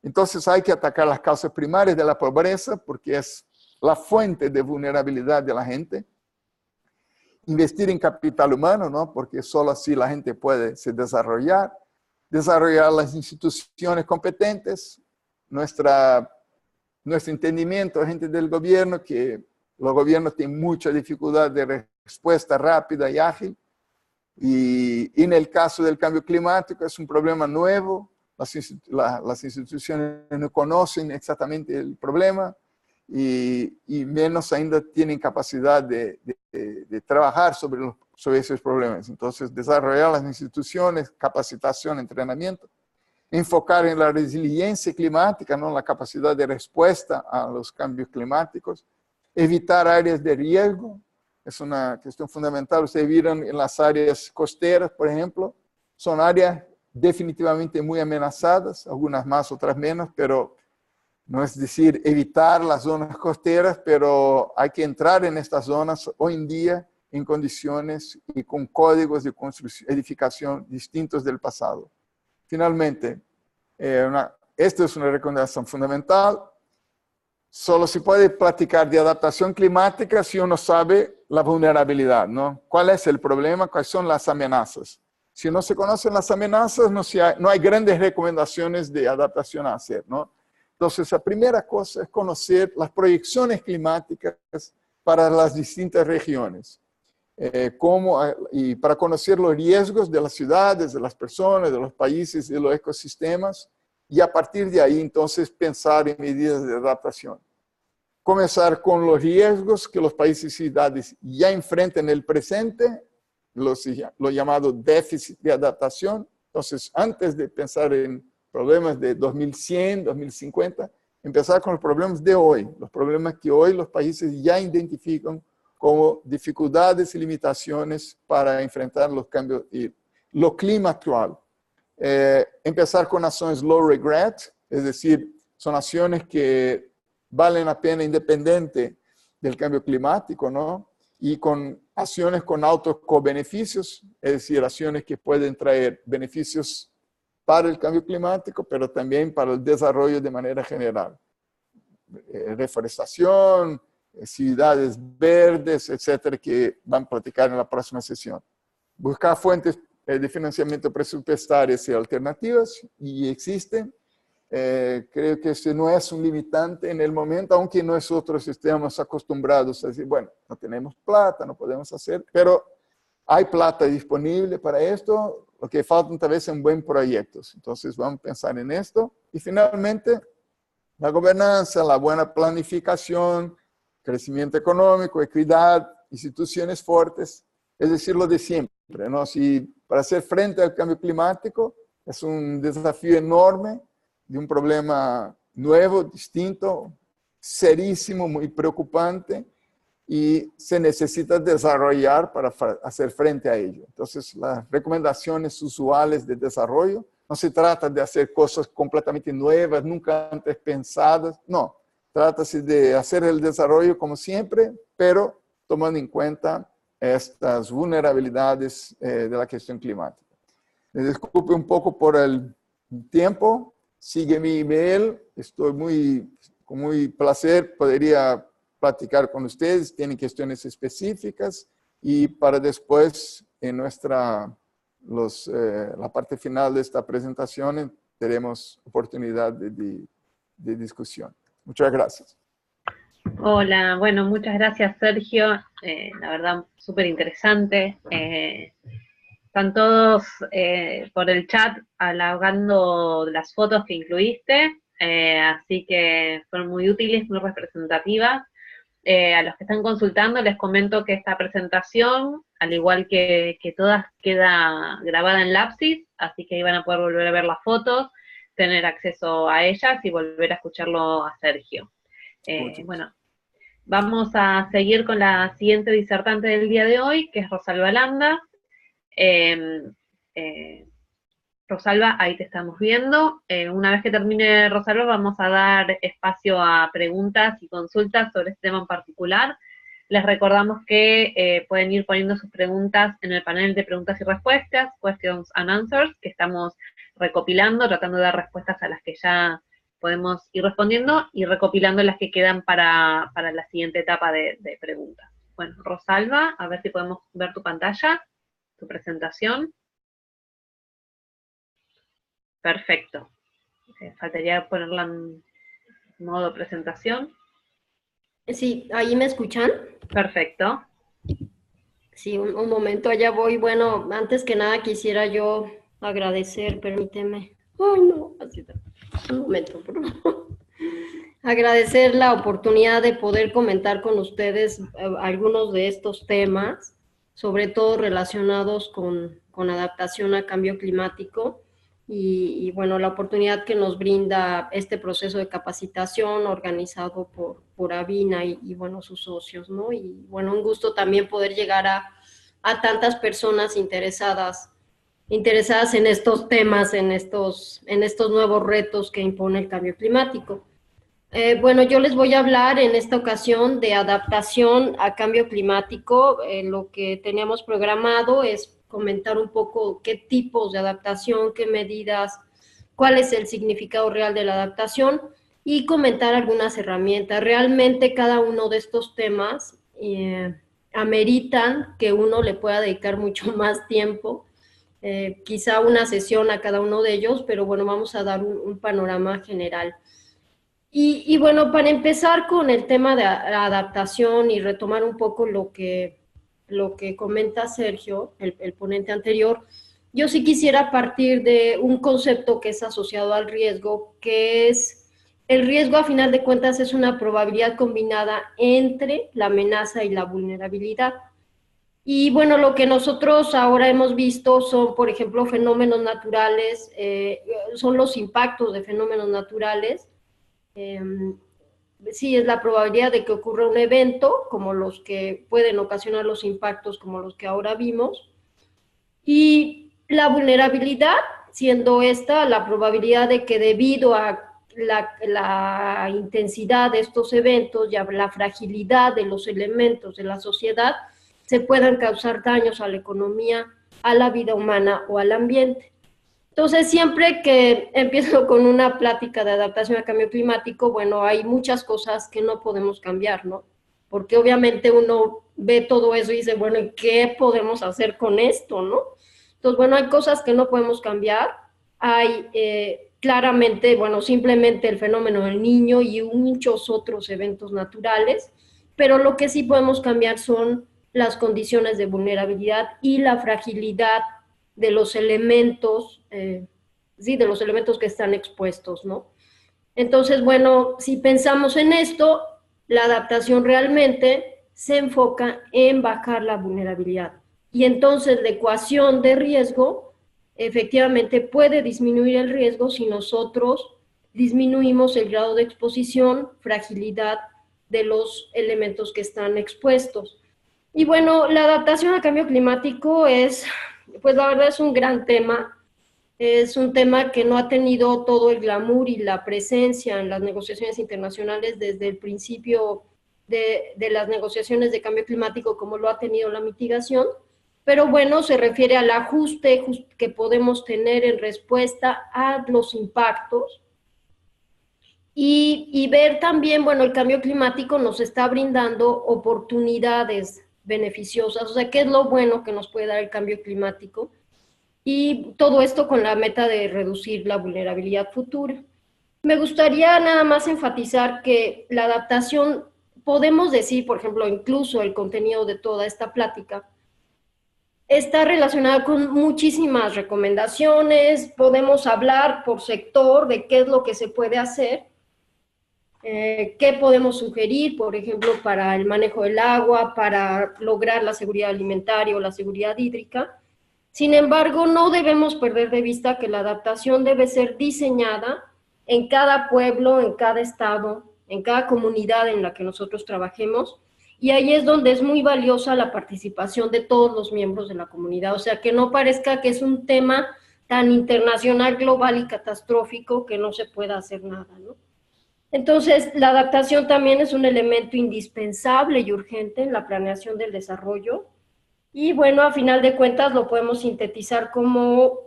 Entonces, hay que atacar las causas primarias de la pobreza, porque es la fuente de vulnerabilidad de la gente. Investir en capital humano, ¿no? Porque solo así la gente puede se desarrollar. Desarrollar las instituciones competentes, nuestro entendimiento, gente del gobierno, que los gobiernos tienen mucha dificultad de respuesta rápida y ágil. Y en el caso del cambio climático es un problema nuevo, las instituciones no conocen exactamente el problema y menos ainda tienen capacidad de trabajar sobre esos problemas. Entonces, desarrollar las instituciones, capacitación, entrenamiento, enfocar en la resiliencia climática, ¿no? La capacidad de respuesta a los cambios climáticos, evitar áreas de riesgo, es una cuestión fundamental. Ustedes vieron en las áreas costeras, por ejemplo, son áreas definitivamente muy amenazadas, algunas más, otras menos, pero no es decir evitar las zonas costeras, pero hay que entrar en estas zonas hoy en día en condiciones y con códigos de edificación distintos del pasado. Finalmente, esta es una recomendación fundamental. Solo se puede platicar de adaptación climática si uno sabe la vulnerabilidad, ¿no? ¿Cuál es el problema? ¿Cuáles son las amenazas? Si no se conocen las amenazas, no hay grandes recomendaciones de adaptación a hacer, ¿no? Entonces, la primera cosa es conocer las proyecciones climáticas para las distintas regiones. Y para conocer los riesgos de las ciudades, de las personas, de los países y de los ecosistemas, y a partir de ahí, entonces, pensar en medidas de adaptación. Comenzar con los riesgos que los países y ciudades ya enfrentan en el presente, lo llamado déficit de adaptación. Entonces, antes de pensar en problemas de 2100, 2050, empezar con los problemas de hoy, los problemas que hoy los países ya identifican como dificultades y limitaciones para enfrentar los cambios y lo clima actual. Empezar con acciones low regret, es decir, son acciones que valen la pena independiente del cambio climático, ¿no? Y con acciones con altos co-beneficios, es decir, acciones que pueden traer beneficios para el cambio climático, pero también para el desarrollo de manera general. Reforestación, ciudades verdes, etcétera, que van a platicar en la próxima sesión. Buscar fuentes de financiamiento presupuestarias y alternativas, y existen. Creo que ese no es un limitante en el momento, aunque nosotros estemos acostumbrados a decir, bueno, no tenemos plata, no podemos hacer, pero hay plata disponible para esto, lo que falta tal vez son buenos proyectos. Entonces vamos a pensar en esto. Y finalmente, la gobernanza, la buena planificación, crecimiento económico, equidad, instituciones fuertes, es decir, lo de siempre, ¿no? Si para hacer frente al cambio climático es un desafío enorme, de un problema nuevo, distinto, serísimo, muy preocupante, y se necesita desarrollar para hacer frente a ello. Entonces, las recomendaciones usuales de desarrollo, no se trata de hacer cosas completamente nuevas, nunca antes pensadas, no. Trata-se de hacer el desarrollo como siempre, pero tomando en cuenta estas vulnerabilidades de la cuestión climática. Me disculpe un poco por el tiempo. Sigue mi email, estoy con muy placer, podría platicar con ustedes, tienen cuestiones específicas y para después en la parte final de esta presentación tenemos oportunidad de discusión. Muchas gracias. Hola, bueno, muchas gracias Sergio, la verdad súper interesante. Están todos por el chat halagando las fotos que incluiste, así que fueron muy útiles, muy representativas. A los que están consultando les comento que esta presentación, al igual que todas, queda grabada en Lapsis, así que ahí van a poder volver a ver las fotos, tener acceso a ellas y volver a escucharlo a Sergio. Bueno, vamos a seguir con la siguiente disertante del día de hoy, que es Rosalba Landa. Rosalba, ahí te estamos viendo. Una vez que termine Rosalba, vamos a dar espacio a preguntas y consultas sobre este tema en particular. Les recordamos que pueden ir poniendo sus preguntas en el panel de preguntas y respuestas, Questions and Answers, que estamos recopilando, tratando de dar respuestas a las que ya podemos ir respondiendo y recopilando las que quedan para la siguiente etapa de preguntas. Bueno, Rosalba, a ver si podemos ver tu pantalla, tu presentación. Perfecto. Faltaría ponerla en modo presentación. Sí, ¿ahí me escuchan? Perfecto. Sí, un momento, allá voy. Bueno, antes que nada quisiera yo agradecer, permíteme. Ay, no, así está. Un momento, por favor. Agradecer la oportunidad de poder comentar con ustedes algunos de estos temas, sobre todo relacionados con adaptación a cambio climático. Y bueno, la oportunidad que nos brinda este proceso de capacitación organizado por Avina y bueno, sus socios, ¿no? Y bueno, un gusto también poder llegar a tantas personas interesadas en estos temas, en estos nuevos retos que impone el cambio climático. Bueno, yo les voy a hablar en esta ocasión de adaptación a cambio climático. Lo que teníamos programado es comentar un poco qué tipos de adaptación, qué medidas, cuál es el significado real de la adaptación y comentar algunas herramientas. Realmente cada uno de estos temas ameritan que uno le pueda dedicar mucho más tiempo, quizá una sesión a cada uno de ellos, pero bueno, vamos a dar un panorama general. Y bueno, para empezar con el tema de la adaptación y retomar un poco lo que comenta Sergio, el ponente anterior, yo sí quisiera partir de un concepto que es asociado al riesgo, que es el riesgo, a final de cuentas, es una probabilidad combinada entre la amenaza y la vulnerabilidad. Y bueno, lo que nosotros ahora hemos visto son, por ejemplo, fenómenos naturales, son los impactos de fenómenos naturales. Sí, es la probabilidad de que ocurra un evento, como los que pueden ocasionar los impactos, como los que ahora vimos, y la vulnerabilidad, siendo esta la probabilidad de que debido a la intensidad de estos eventos y a la fragilidad de los elementos de la sociedad, se puedan causar daños a la economía, a la vida humana o al ambiente. Entonces, siempre que empiezo con una plática de adaptación al cambio climático, bueno, hay muchas cosas que no podemos cambiar, ¿no? Porque obviamente uno ve todo eso y dice, bueno, ¿y qué podemos hacer con esto, no? Entonces, bueno, hay cosas que no podemos cambiar, hay claramente, bueno, simplemente el fenómeno del Niño y muchos otros eventos naturales, pero lo que sí podemos cambiar son las condiciones de vulnerabilidad y la fragilidad de los elementos, sí, de los elementos que están expuestos, ¿no? Entonces, bueno, si pensamos en esto, la adaptación realmente se enfoca en bajar la vulnerabilidad. Y entonces la ecuación de riesgo efectivamente puede disminuir el riesgo si nosotros disminuimos el grado de exposición, fragilidad de los elementos que están expuestos. Y bueno, la adaptación al cambio climático es, pues la verdad es un gran tema. Es un tema que no ha tenido todo el glamour y la presencia en las negociaciones internacionales desde el principio de las negociaciones de cambio climático como lo ha tenido la mitigación, pero bueno, se refiere al ajuste que podemos tener en respuesta a los impactos y ver también, bueno, el cambio climático nos está brindando oportunidades beneficiosas, o sea, ¿qué es lo bueno que nos puede dar el cambio climático? Y todo esto con la meta de reducir la vulnerabilidad futura. Me gustaría nada más enfatizar que la adaptación, podemos decir, por ejemplo, incluso el contenido de toda esta plática, está relacionada con muchísimas recomendaciones, podemos hablar por sector de qué es lo que se puede hacer, qué podemos sugerir, por ejemplo, para el manejo del agua, para lograr la seguridad alimentaria o la seguridad hídrica. Sin embargo, no debemos perder de vista que la adaptación debe ser diseñada en cada pueblo, en cada estado, en cada comunidad en la que nosotros trabajemos, y ahí es donde es muy valiosa la participación de todos los miembros de la comunidad, o sea, que no parezca que es un tema tan internacional, global y catastrófico que no se pueda hacer nada, ¿no? Entonces, la adaptación también es un elemento indispensable y urgente en la planeación del desarrollo. Y bueno, a final de cuentas lo podemos sintetizar como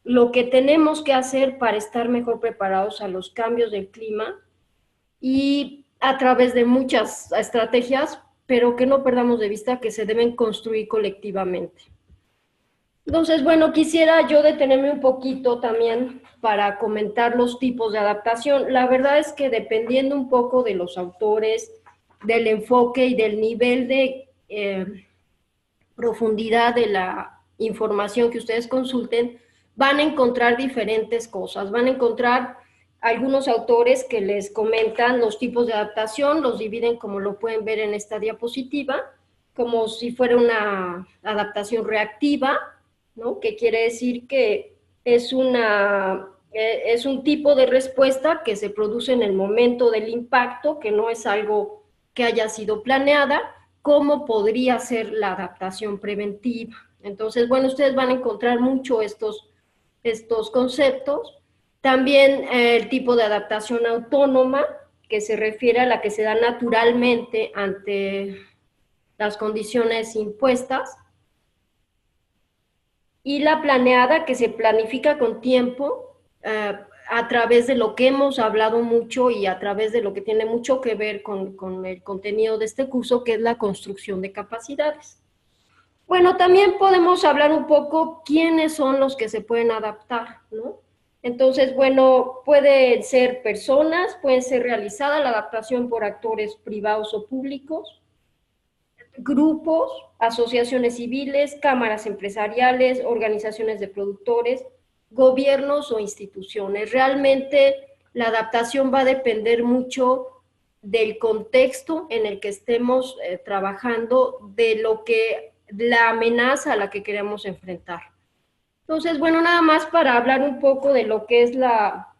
lo que tenemos que hacer para estar mejor preparados a los cambios del clima y a través de muchas estrategias, pero que no perdamos de vista que se deben construir colectivamente. Entonces, bueno, quisiera yo detenerme un poquito también para comentar los tipos de adaptación. La verdad es que dependiendo un poco de los autores, del enfoque y del nivel de profundidad de la información que ustedes consulten, van a encontrar diferentes cosas. Van a encontrar algunos autores que les comentan los tipos de adaptación, los dividen como lo pueden ver en esta diapositiva, como si fuera una adaptación reactiva, ¿no? Que quiere decir que es un tipo de respuesta que se produce en el momento del impacto, que no es algo que haya sido planeada, cómo podría ser la adaptación preventiva. Entonces, bueno, ustedes van a encontrar mucho estos conceptos. También el tipo de adaptación autónoma, que se refiere a la que se da naturalmente ante las condiciones impuestas. Y la planeada, que se planifica con tiempo, a través de lo que hemos hablado mucho y a través de lo que tiene mucho que ver con el contenido de este curso, que es la construcción de capacidades. Bueno, también podemos hablar un poco quiénes son los que se pueden adaptar, ¿no? Entonces, bueno, pueden ser personas, puede ser realizada la adaptación por actores privados o públicos, grupos, asociaciones civiles, cámaras empresariales, organizaciones de productores, gobiernos o instituciones. Realmente la adaptación va a depender mucho del contexto en el que estemos trabajando, de la amenaza a la que queremos enfrentar. Entonces, bueno, nada más para hablar un poco de lo que es la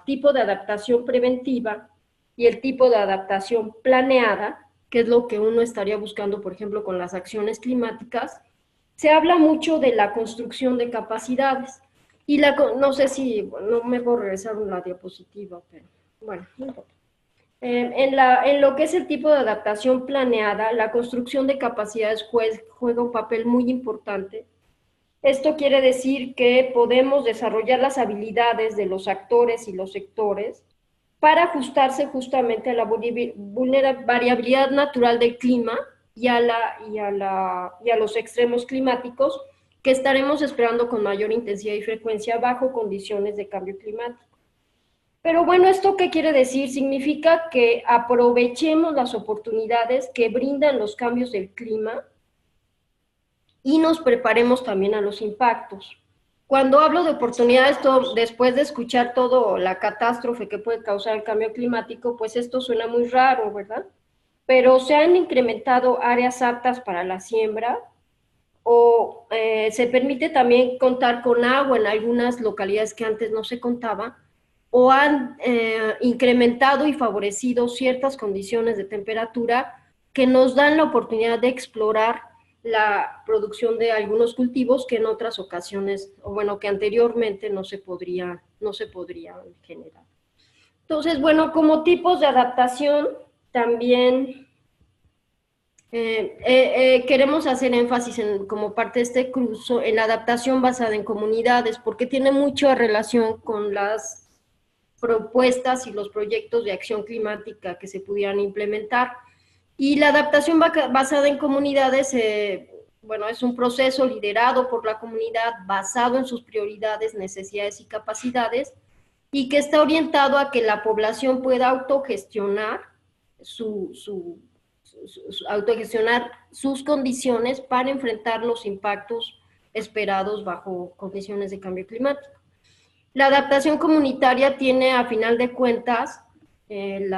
tipo de adaptación preventiva y el tipo de adaptación planeada, que es lo que uno estaría buscando, por ejemplo, con las acciones climáticas. Se habla mucho de la construcción de capacidades. Y no sé si, no me puedo regresar una diapositiva, pero bueno, no importa. En lo que es el tipo de adaptación planeada, la construcción de capacidades juega un papel muy importante. Esto quiere decir que podemos desarrollar las habilidades de los actores y los sectores para ajustarse justamente a la variabilidad natural del clima y a los extremos climáticos que estaremos esperando con mayor intensidad y frecuencia bajo condiciones de cambio climático. Pero bueno, ¿esto qué quiere decir? Significa que aprovechemos las oportunidades que brindan los cambios del clima y nos preparemos también a los impactos. Cuando hablo de oportunidades, después de escuchar toda la catástrofe que puede causar el cambio climático, pues esto suena muy raro, ¿verdad? Pero se han incrementado áreas aptas para la siembra, o se permite también contar con agua en algunas localidades que antes no se contaba, o han incrementado y favorecido ciertas condiciones de temperatura que nos dan la oportunidad de explorar la producción de algunos cultivos que en otras ocasiones, o bueno, que anteriormente no se podrían generar. Entonces, bueno, como tipos de adaptación, también queremos hacer énfasis como parte de este curso en la adaptación basada en comunidades, porque tiene mucha relación con las propuestas y los proyectos de acción climática que se pudieran implementar. Y la adaptación basada en comunidades, bueno, es un proceso liderado por la comunidad, basado en sus prioridades, necesidades y capacidades, y que está orientado a que la población pueda autogestionar autogestionar sus condiciones para enfrentar los impactos esperados bajo condiciones de cambio climático. La adaptación comunitaria tiene, a final de cuentas, el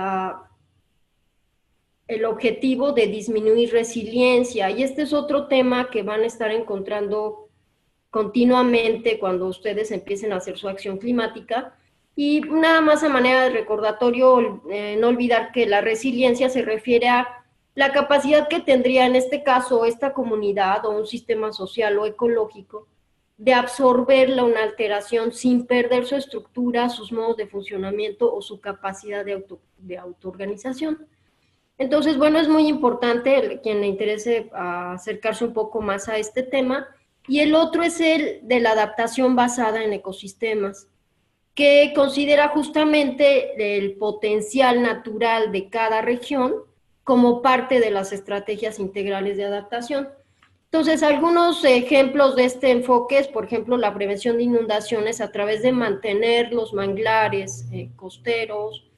objetivo de disminuir resiliencia, y este es otro tema que van a estar encontrando continuamente cuando ustedes empiecen a hacer su acción climática. Y nada más a manera de recordatorio, no olvidar que la resiliencia se refiere a la capacidad que tendría en este caso esta comunidad o un sistema social o ecológico de absorber una alteración sin perder su estructura, sus modos de funcionamiento o su capacidad de autoorganización. Entonces, bueno, es muy importante quien le interese acercarse un poco más a este tema. Y el otro es el de la adaptación basada en ecosistemas, que considera justamente el potencial natural de cada región como parte de las estrategias integrales de adaptación. Entonces, algunos ejemplos de este enfoque es, por ejemplo, la prevención de inundaciones a través de mantener los manglares costeros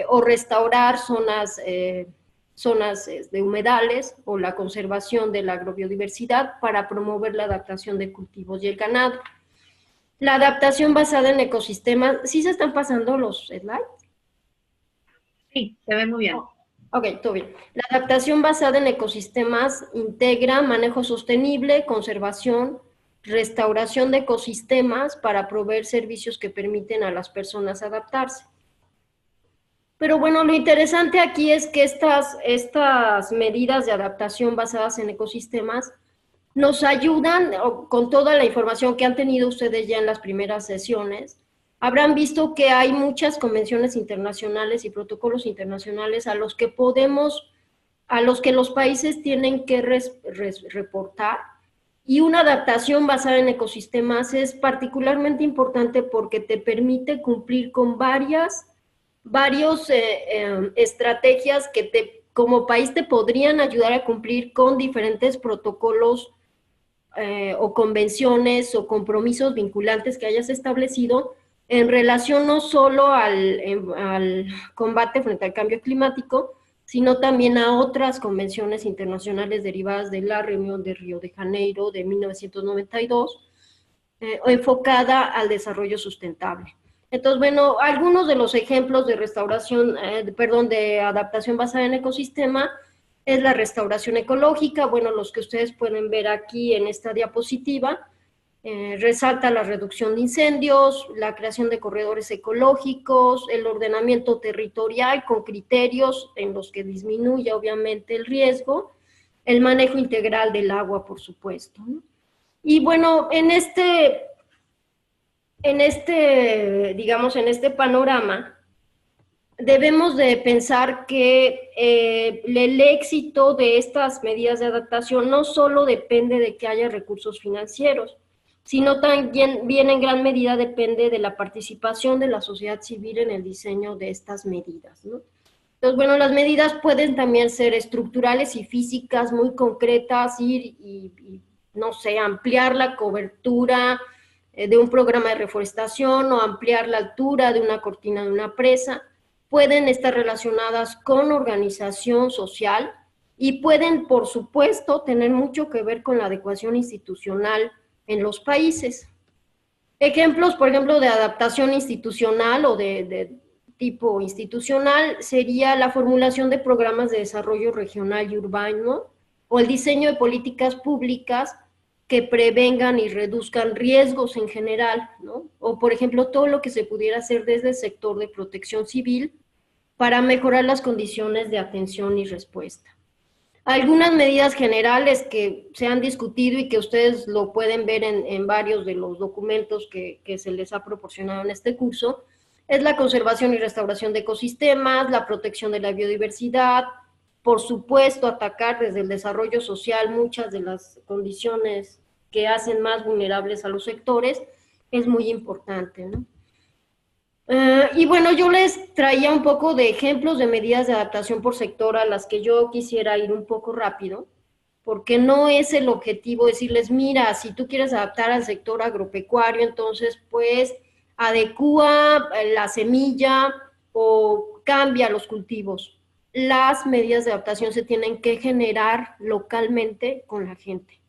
o restaurar zonas de humedales, o la conservación de la agrobiodiversidad para promover la adaptación de cultivos y el ganado. La adaptación basada en ecosistemas, ¿sí se están pasando los slides? Sí, se ve muy bien. Ok, todo bien. La adaptación basada en ecosistemas integra manejo sostenible, conservación, restauración de ecosistemas para proveer servicios que permiten a las personas adaptarse. Pero bueno, lo interesante aquí es que estas medidas de adaptación basadas en ecosistemas nos ayudan, con toda la información que han tenido ustedes ya en las primeras sesiones, habrán visto que hay muchas convenciones internacionales y protocolos internacionales a los que los países tienen que reportar, y una adaptación basada en ecosistemas es particularmente importante porque te permite cumplir con varias estrategias que como país te podrían ayudar a cumplir con diferentes protocolos o convenciones o compromisos vinculantes que hayas establecido en relación no solo al combate frente al cambio climático, sino también a otras convenciones internacionales derivadas de la reunión de Río de Janeiro de 1992, enfocada al desarrollo sustentable. Entonces, bueno, algunos de los ejemplos de de adaptación basada en ecosistema es la restauración ecológica, bueno, los que ustedes pueden ver aquí en esta diapositiva. Resalta la reducción de incendios, la creación de corredores ecológicos, el ordenamiento territorial con criterios en los que disminuya obviamente el riesgo, el manejo integral del agua, por supuesto, ¿no? Y bueno, en este panorama, debemos de pensar que el éxito de estas medidas de adaptación no solo depende de que haya recursos financieros, sino también en gran medida depende de la participación de la sociedad civil en el diseño de estas medidas, ¿no? Entonces, bueno, las medidas pueden también ser estructurales y físicas, muy concretas, y no sé, ampliar la cobertura de un programa de reforestación o ampliar la altura de una cortina de una presa, pueden estar relacionadas con organización social y pueden, por supuesto, tener mucho que ver con la adecuación institucional en los países. Ejemplos, por ejemplo, de adaptación institucional o de tipo institucional sería la formulación de programas de desarrollo regional y urbano o el diseño de políticas públicas que prevengan y reduzcan riesgos en general, ¿no? O, por ejemplo, todo lo que se pudiera hacer desde el sector de protección civil para mejorar las condiciones de atención y respuesta. Algunas medidas generales que se han discutido y que ustedes lo pueden ver en varios de los documentos que se les ha proporcionado en este curso, es la conservación y restauración de ecosistemas, la protección de la biodiversidad, por supuesto, atacar desde el desarrollo social muchas de las condiciones que hacen más vulnerables a los sectores, es muy importante, ¿no? Y bueno, yo les traía un poco de ejemplos de medidas de adaptación por sector a las que yo quisiera ir un poco rápido, porque no es el objetivo decirles, mira, si tú quieres adaptar al sector agropecuario, entonces pues adecúa la semilla o cambia los cultivos. Las medidas de adaptación se tienen que generar localmente con la gente.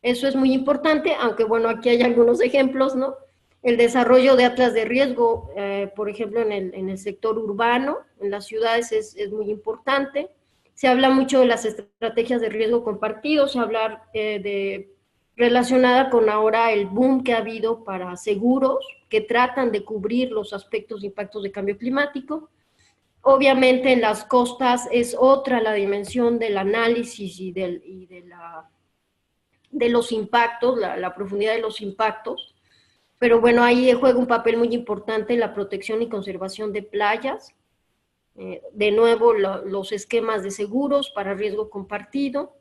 Eso es muy importante, aunque bueno, aquí hay algunos ejemplos, ¿no? El desarrollo de atlas de riesgo, por ejemplo, en el sector urbano, en las ciudades es muy importante. Se habla mucho de las estrategias de riesgo compartido, se habla relacionada con ahora el boom que ha habido para seguros que tratan de cubrir los aspectos de impactos de cambio climático. Obviamente en las costas es otra la dimensión del análisis y de los impactos, la profundidad de los impactos. Pero bueno, ahí juega un papel muy importante la protección y conservación de playas. De nuevo, los esquemas de seguros para riesgo compartido.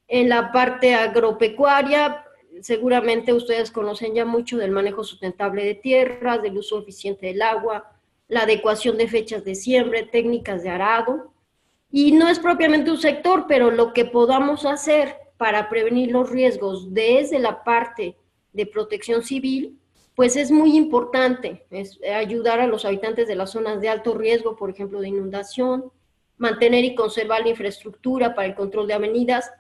En la parte agropecuaria, seguramente ustedes conocen ya mucho del manejo sustentable de tierras, del uso eficiente del agua, la adecuación de fechas de siembra, técnicas de arado. Y no es propiamente un sector, pero lo que podamos hacer para prevenir los riesgos desde la parte de protección civil, pues es muy importante, es ayudar a los habitantes de las zonas de alto riesgo, por ejemplo, de inundación, mantener y conservar la infraestructura para el control de avenidas,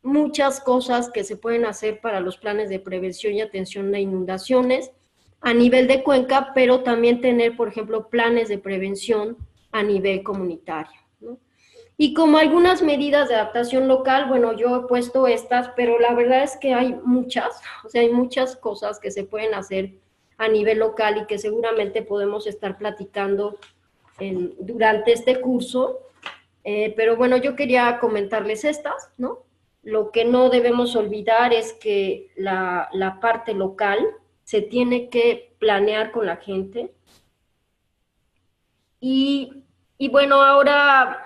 muchas cosas que se pueden hacer para los planes de prevención y atención a inundaciones a nivel de cuenca, pero también tener, por ejemplo, planes de prevención a nivel comunitario, ¿no? Y como algunas medidas de adaptación local, bueno, yo he puesto estas, pero la verdad es que hay muchas, o sea, hay muchas cosas que se pueden hacer a nivel local y que seguramente podemos estar platicando durante este curso, pero bueno, yo quería comentarles estas, ¿no? Lo que no debemos olvidar es que la parte local se tiene que planear con la gente. Y bueno, ahora...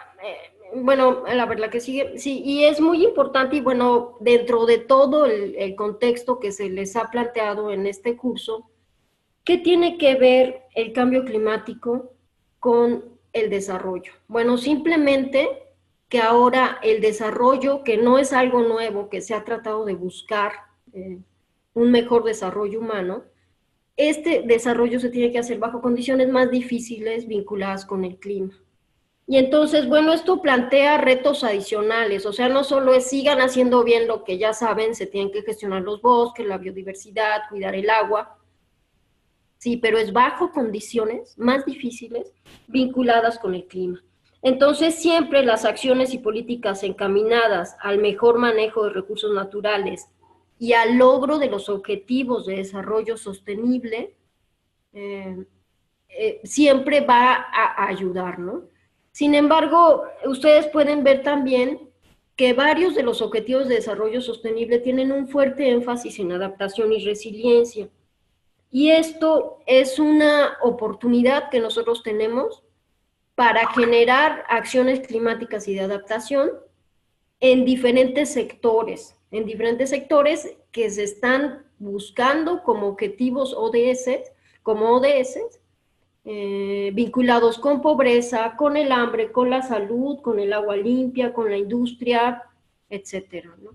bueno, la verdad que sigue, sí, y es muy importante, y bueno, dentro de todo el contexto que se les ha planteado en este curso, ¿qué tiene que ver el cambio climático con el desarrollo? Bueno, simplemente que ahora el desarrollo, que no es algo nuevo, que se ha tratado de buscar un mejor desarrollo humano, este desarrollo se tiene que hacer bajo condiciones más difíciles vinculadas con el clima. Y entonces, bueno, esto plantea retos adicionales, o sea, no solo es sigan haciendo bien lo que ya saben, se tienen que gestionar los bosques, la biodiversidad, cuidar el agua, sí, pero es bajo condiciones más difíciles vinculadas con el clima. Entonces, siempre las acciones y políticas encaminadas al mejor manejo de recursos naturales y al logro de los objetivos de desarrollo sostenible, siempre va a ayudar, ¿no? Sin embargo, ustedes pueden ver también que varios de los objetivos de desarrollo sostenible tienen un fuerte énfasis en adaptación y resiliencia. Y esto es una oportunidad que nosotros tenemos para generar acciones climáticas y de adaptación en diferentes sectores que se están buscando como objetivos ODS, vinculados con pobreza, con el hambre, con la salud, con el agua limpia, con la industria, etcétera, ¿no?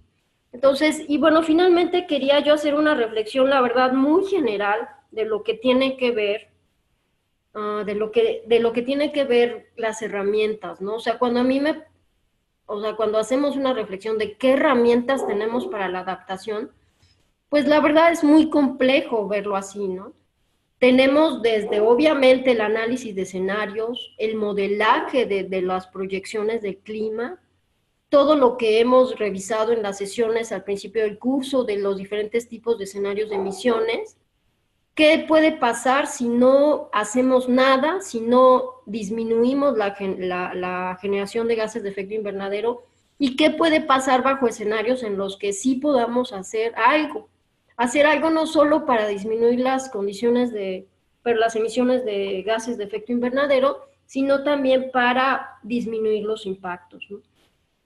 Entonces, y bueno, finalmente quería yo hacer una reflexión, la verdad, muy general de lo que tiene que ver, de lo que tiene que ver las herramientas, ¿no? O sea, cuando hacemos una reflexión de qué herramientas tenemos para la adaptación, pues la verdad es muy complejo verlo así, ¿no? Tenemos desde, obviamente, el análisis de escenarios, el modelaje de las proyecciones del clima, todo lo que hemos revisado en las sesiones al principio del curso de los diferentes tipos de escenarios de emisiones. ¿Qué puede pasar si no hacemos nada, si no disminuimos la generación de gases de efecto invernadero? ¿Y qué puede pasar bajo escenarios en los que sí podamos hacer algo? Hacer algo no solo para disminuir las pero las emisiones de gases de efecto invernadero, sino también para disminuir los impactos, ¿no?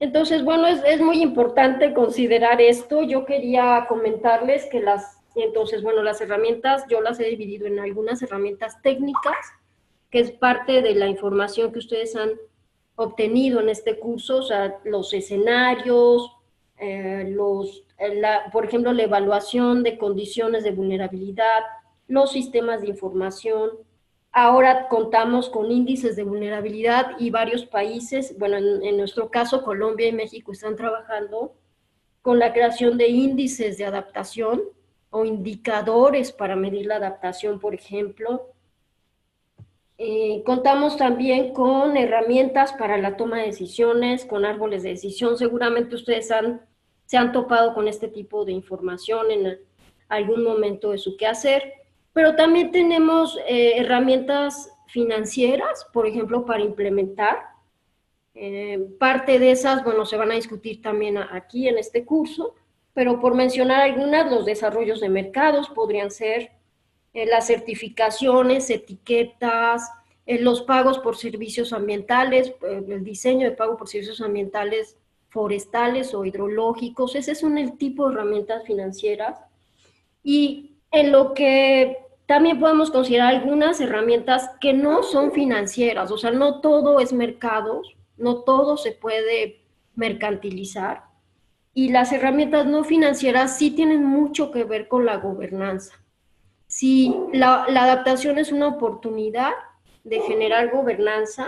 Entonces, bueno, es muy importante considerar esto. Yo quería comentarles que entonces, bueno, las herramientas, yo las he dividido en algunas herramientas técnicas, que es parte de la información que ustedes han obtenido en este curso, o sea, los escenarios, por ejemplo, la evaluación de condiciones de vulnerabilidad, los sistemas de información. Ahora contamos con índices de vulnerabilidad y varios países, bueno, en nuestro caso Colombia y México están trabajando con la creación de índices de adaptación o indicadores para medir la adaptación, por ejemplo. Contamos también con herramientas para la toma de decisiones, con árboles de decisión. Seguramente ustedes se han topado con este tipo de información en algún momento de su quehacer. Pero también tenemos herramientas financieras, por ejemplo, para implementar. Parte de esas, bueno, se van a discutir también aquí en este curso, pero por mencionar algunas, los desarrollos de mercados podrían ser las certificaciones, etiquetas, los pagos por servicios ambientales, el diseño de pago por servicios ambientales forestales o hidrológicos. Ese es el tipo de herramientas financieras. Y en lo que también podemos considerar algunas herramientas que no son financieras, o sea, no todo es mercados, no todo se puede mercantilizar, y las herramientas no financieras sí tienen mucho que ver con la gobernanza. Si la adaptación es una oportunidad de generar gobernanza,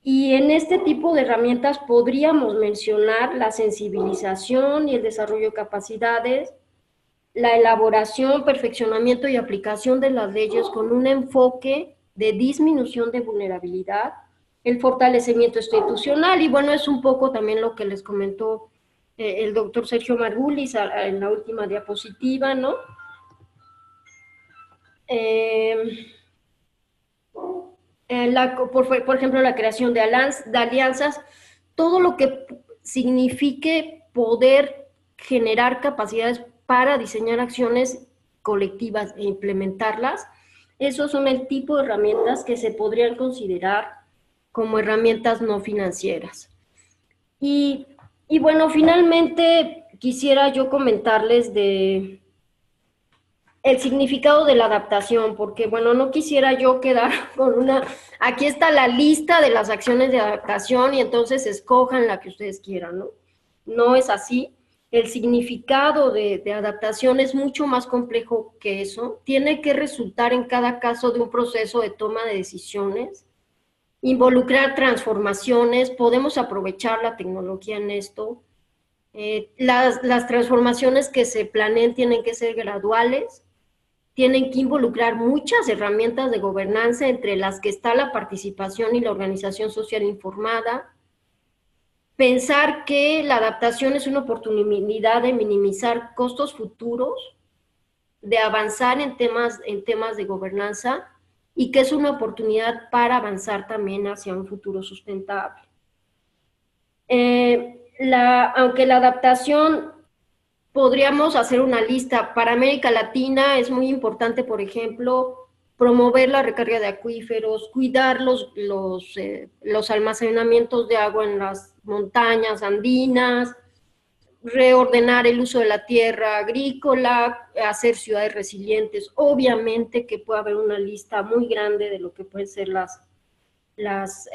y en este tipo de herramientas podríamos mencionar la sensibilización y el desarrollo de capacidades, la elaboración, perfeccionamiento y aplicación de las leyes con un enfoque de disminución de vulnerabilidad, el fortalecimiento institucional, y bueno, es un poco también lo que les comentó el doctor Sergio Margulis en la última diapositiva, ¿no? Por ejemplo, la creación de alianzas, todo lo que signifique poder generar capacidades para diseñar acciones colectivas e implementarlas. Esos son el tipo de herramientas que se podrían considerar como herramientas no financieras. Y bueno, finalmente quisiera yo comentarles de el significado de la adaptación, porque bueno, no quisiera yo quedar con aquí está la lista de las acciones de adaptación y entonces escojan la que ustedes quieran, ¿no? No es así. El significado de adaptación es mucho más complejo que eso. Tiene que resultar en cada caso de un proceso de toma de decisiones, involucrar transformaciones, podemos aprovechar la tecnología en esto. Las transformaciones que se planeen tienen que ser graduales, tienen que involucrar muchas herramientas de gobernanza, entre las que está la participación y la organización social informada. Pensar que la adaptación es una oportunidad de minimizar costos futuros, de avanzar en temas de gobernanza, y que es una oportunidad para avanzar también hacia un futuro sustentable. Aunque la adaptación, podríamos hacer una lista. Para América Latina es muy importante, por ejemplo, promover la recarga de acuíferos, cuidar los almacenamientos de agua en las montañas andinas, reordenar el uso de la tierra agrícola, hacer ciudades resilientes. Obviamente que puede haber una lista muy grande de lo que pueden ser las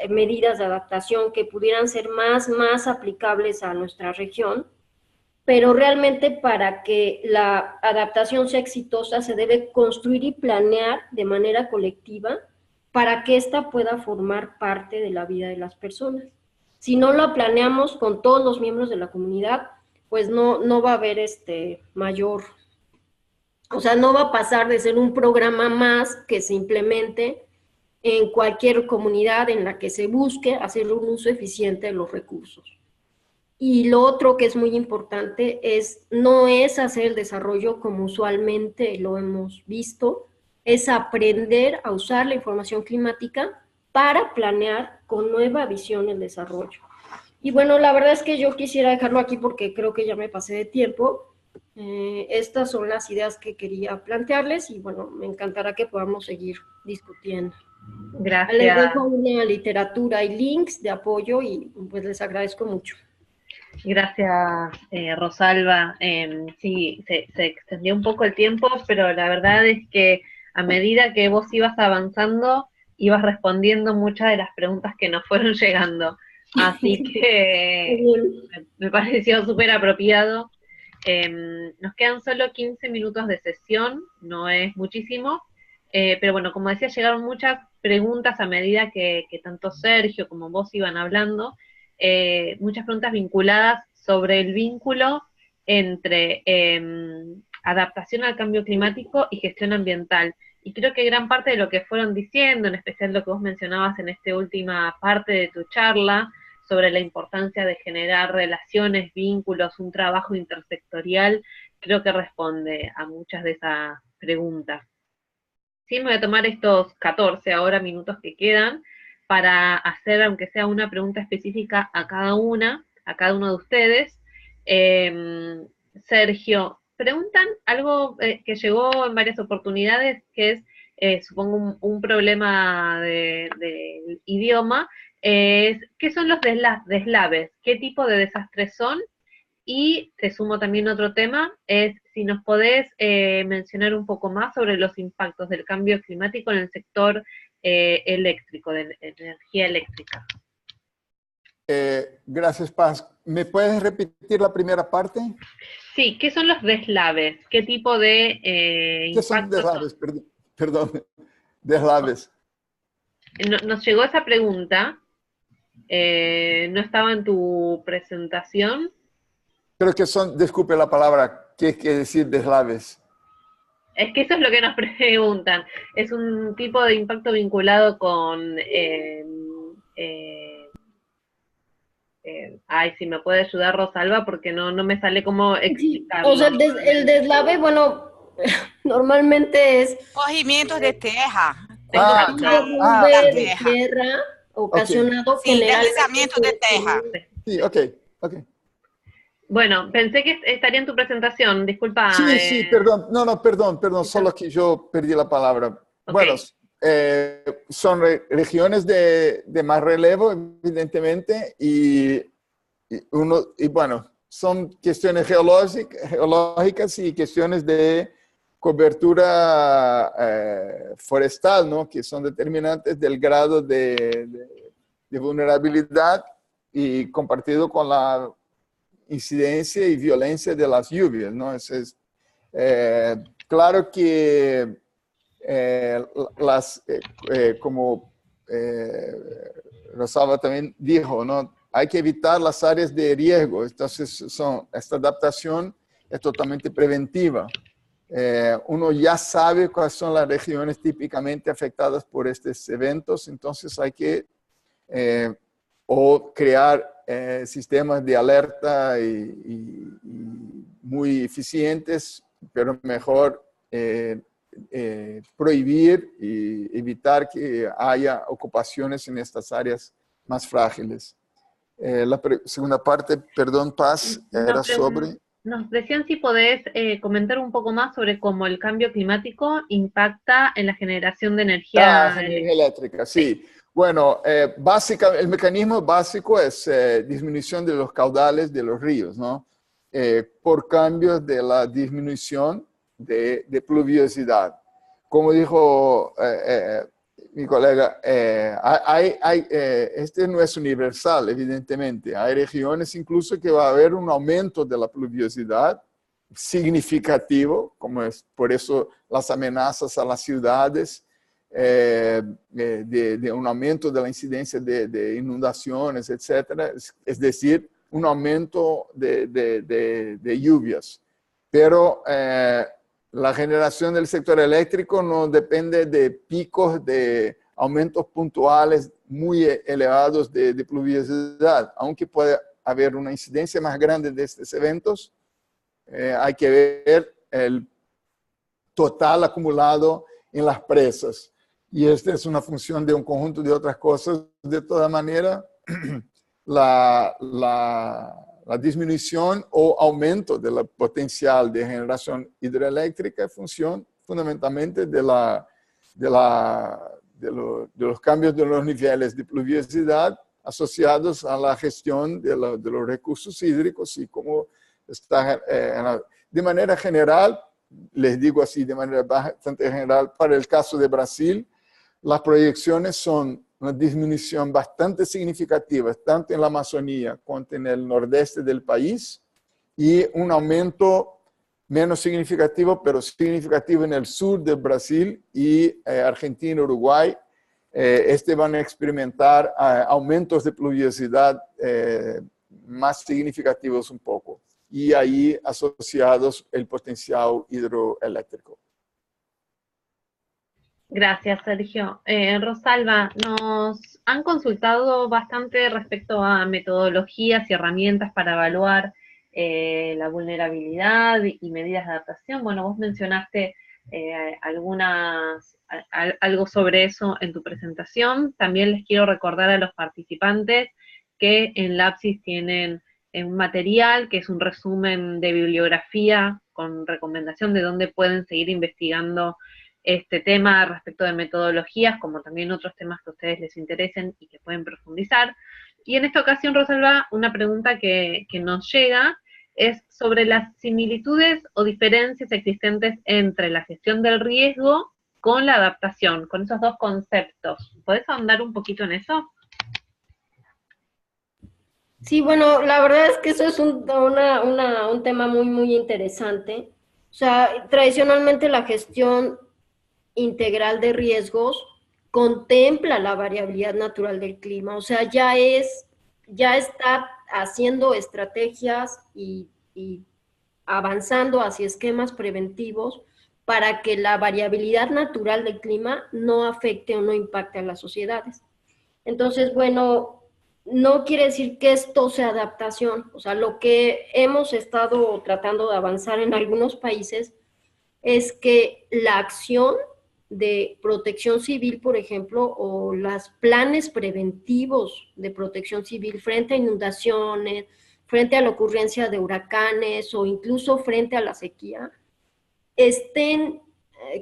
medidas de adaptación que pudieran ser más aplicables a nuestra región. pero realmente para que la adaptación sea exitosa se debe construir y planear de manera colectiva para que ésta pueda formar parte de la vida de las personas. Si no lo planeamos con todos los miembros de la comunidad, pues no va a haber mayor, o sea, no va a pasar de ser un programa más que se implemente en cualquier comunidad en la que se busque hacer un uso eficiente de los recursos. Y lo otro que es muy importante no es hacer el desarrollo como usualmente lo hemos visto, es aprender a usar la información climática para planear con nueva visión el desarrollo. Y bueno, la verdad es que yo quisiera dejarlo aquí porque creo que ya me pasé de tiempo. Estas son las ideas que quería plantearles y bueno, me encantará que podamos seguir discutiendo. Gracias. Les dejo una literatura y links de apoyo y pues les agradezco mucho. Gracias, Rosalba. Sí, se extendió un poco el tiempo, pero la verdad es que a medida que vos ibas avanzando, ibas respondiendo muchas de las preguntas que nos fueron llegando. Así que me pareció súper apropiado. Nos quedan solo 15 minutos de sesión, no es muchísimo, pero bueno, como decía, llegaron muchas preguntas a medida que tanto Sergio como vos iban hablando, muchas preguntas vinculadas sobre el vínculo entre adaptación al cambio climático y gestión ambiental. Y creo que gran parte de lo que fueron diciendo, en especial lo que vos mencionabas en esta última parte de tu charla, sobre la importancia de generar relaciones, vínculos, un trabajo intersectorial, creo que responde a muchas de esas preguntas. Sí, me voy a tomar estos 14 ahora minutos que quedan para hacer, aunque sea una pregunta específica a cada uno de ustedes. Sergio, preguntan algo que llegó en varias oportunidades, que es, supongo, un problema del idioma, ¿qué son los deslaves? ¿Qué tipo de desastres son? Y te sumo también otro tema, es si nos podés mencionar un poco más sobre los impactos del cambio climático en el sector eléctrico, de energía eléctrica. Gracias, Paz. ¿Me puedes repetir la primera parte? Sí, ¿qué son los deslaves? ¿Qué tipo de ¿Qué son deslaves? Perdón, deslaves. Nos llegó esa pregunta, no estaba en tu presentación. Creo que son, disculpe la palabra, ¿qué quiere decir deslaves? Es que eso es lo que nos preguntan. Es un tipo de impacto vinculado con... ay, si me puede ayudar Rosalba, porque no me sale cómo explicarlo. O sea, el deslave, bueno, normalmente es... Corrimientos de tierra. De tierra ocasionado sí, deslizamiento de tierra. Sí, ok. Bueno, pensé que estaría en tu presentación, disculpa. Sí, perdón, perdón, solo que yo perdí la palabra. Okay. Bueno, son regiones de más relevo, evidentemente, y bueno, son cuestiones geológicas y cuestiones de cobertura forestal, ¿no? Que son determinantes del grado de vulnerabilidad y compartido con la incidencia y violencia de las lluvias, ¿no? Es claro que como Rosalba también dijo, ¿no? Hay que evitar las áreas de riesgo. Entonces, esta adaptación es totalmente preventiva. Uno ya sabe cuáles son las regiones típicamente afectadas por estos eventos, entonces hay que o crear sistemas de alerta y muy eficientes, pero mejor prohibir y evitar que haya ocupaciones en estas áreas más frágiles. La segunda parte, perdón, Paz, era sobre... Nos decían si podés comentar un poco más sobre cómo el cambio climático impacta en la generación de energía eléctrica. Sí. Bueno, básicamente, el mecanismo básico es disminución de los caudales de los ríos, ¿no? Por cambios de la disminución de pluviosidad. Como dijo mi colega, este no es universal, evidentemente. Hay regiones incluso que va a haber un aumento de la pluviosidad significativo, como es por eso las amenazas a las ciudades, de un aumento de la incidencia de inundaciones, etcétera. Es decir, un aumento de lluvias. Pero la generación del sector eléctrico no depende de picos de aumentos puntuales muy elevados de pluviosidad. Aunque puede haber una incidencia más grande de estos eventos, hay que ver el total acumulado en las presas. Y esta es una función de un conjunto de otras cosas. De toda manera, la disminución o aumento del potencial de generación hidroeléctrica es función fundamentalmente de los cambios de los niveles de pluviosidad asociados a la gestión de los recursos hídricos y como está de manera general, les digo así de manera bastante general, para el caso de Brasil, las proyecciones son una disminución bastante significativa, tanto en la Amazonía como en el nordeste del país, y un aumento menos significativo, pero significativo en el sur del Brasil y Argentina, Uruguay. Van a experimentar aumentos de pluviosidad más significativos un poco, y ahí asociados el potencial hidroeléctrico. Gracias, Sergio. Rosalba, nos han consultado bastante respecto a metodologías y herramientas para evaluar la vulnerabilidad y medidas de adaptación. Bueno, vos mencionaste algo sobre eso en tu presentación. También les quiero recordar a los participantes que en Lapsis tienen un material que es un resumen de bibliografía con recomendación de dónde pueden seguir investigando este tema respecto de metodologías, como también otros temas que a ustedes les interesen y que pueden profundizar. Y en esta ocasión, Rosalba, una pregunta que nos llega es sobre las similitudes o diferencias existentes entre la gestión del riesgo con la adaptación, con esos dos conceptos. ¿Podés ahondar un poquito en eso? Sí, bueno, la verdad es que eso es un tema muy, muy interesante. O sea, tradicionalmente la gestión integral de riesgos contempla la variabilidad natural del clima, o sea, ya está haciendo estrategias y avanzando hacia esquemas preventivos para que la variabilidad natural del clima no afecte o no impacte a las sociedades. Entonces, bueno, no quiere decir que esto sea adaptación, o sea, lo que hemos estado tratando de avanzar en algunos países es que la acción de protección civil, por ejemplo, o los planes preventivos de protección civil frente a inundaciones, frente a la ocurrencia de huracanes o incluso frente a la sequía, estén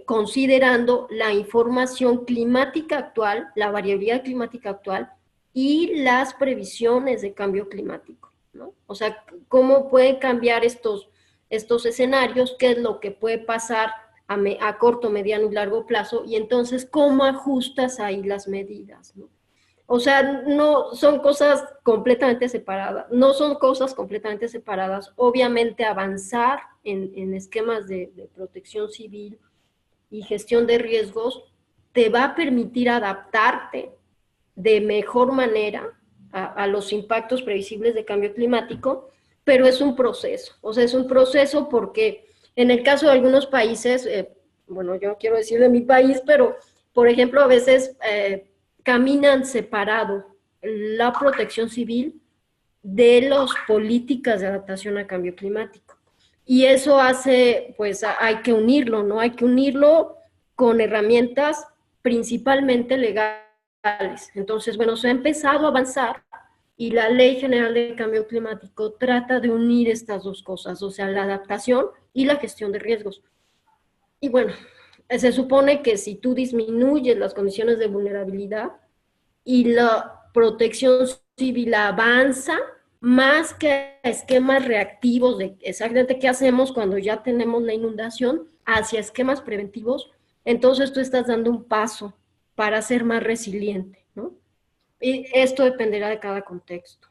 considerando la información climática actual, la variabilidad climática actual y las previsiones de cambio climático, ¿no? O sea, cómo pueden cambiar estos escenarios, qué es lo que puede pasar a corto, mediano y largo plazo, y entonces cómo ajustas ahí las medidas, ¿no? O sea, no son cosas completamente separadas, Obviamente avanzar en esquemas de protección civil y gestión de riesgos te va a permitir adaptarte de mejor manera a los impactos previsibles de cambio climático, pero es un proceso, o sea, es un proceso porque en el caso de algunos países, bueno, yo no quiero decir de mi país, pero por ejemplo, a veces caminan separado la protección civil de las políticas de adaptación a cambio climático. Y eso hace, pues hay que unirlo, ¿no? Hay que unirlo con herramientas principalmente legales. Entonces, bueno, se ha empezado a avanzar y la Ley General de Cambio Climático trata de unir estas dos cosas, o sea, la adaptación y la gestión de riesgos. Y bueno, se supone que si tú disminuyes las condiciones de vulnerabilidad y la protección civil avanza, más que esquemas reactivos de exactamente qué hacemos cuando ya tenemos la inundación, hacia esquemas preventivos, entonces tú estás dando un paso para ser más resiliente, ¿no? Y esto dependerá de cada contexto.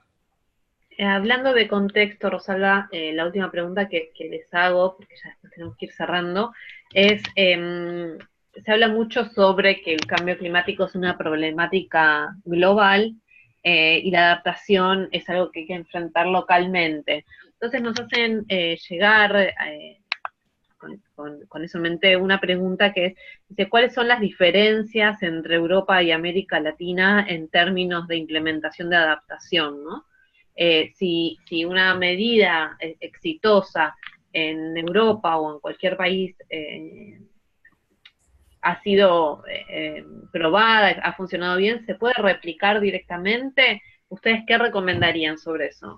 Hablando de contexto, Rosalba, la última pregunta que les hago, porque ya después tenemos que ir cerrando, es, se habla mucho sobre que el cambio climático es una problemática global y la adaptación es algo que hay que enfrentar localmente. Entonces nos hacen llegar, con eso en mente, una pregunta que es, dice, ¿cuáles son las diferencias entre Europa y América Latina en términos de implementación de adaptación, ¿no? Si una medida exitosa en Europa o en cualquier país ha sido probada, ha funcionado bien, ¿se puede replicar directamente? ¿Ustedes qué recomendarían sobre eso?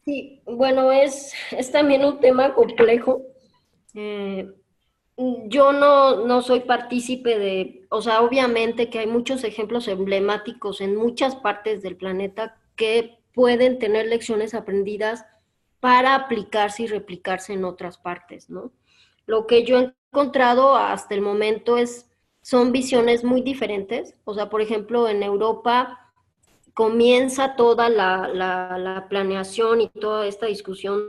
Sí, bueno, es también un tema complejo. Yo no soy partícipe de, o sea, obviamente que hay muchos ejemplos emblemáticos en muchas partes del planeta que pueden tener lecciones aprendidas para aplicarse y replicarse en otras partes, ¿no? Lo que yo he encontrado hasta el momento son visiones muy diferentes. O sea, por ejemplo, en Europa comienza toda la planeación y toda esta discusión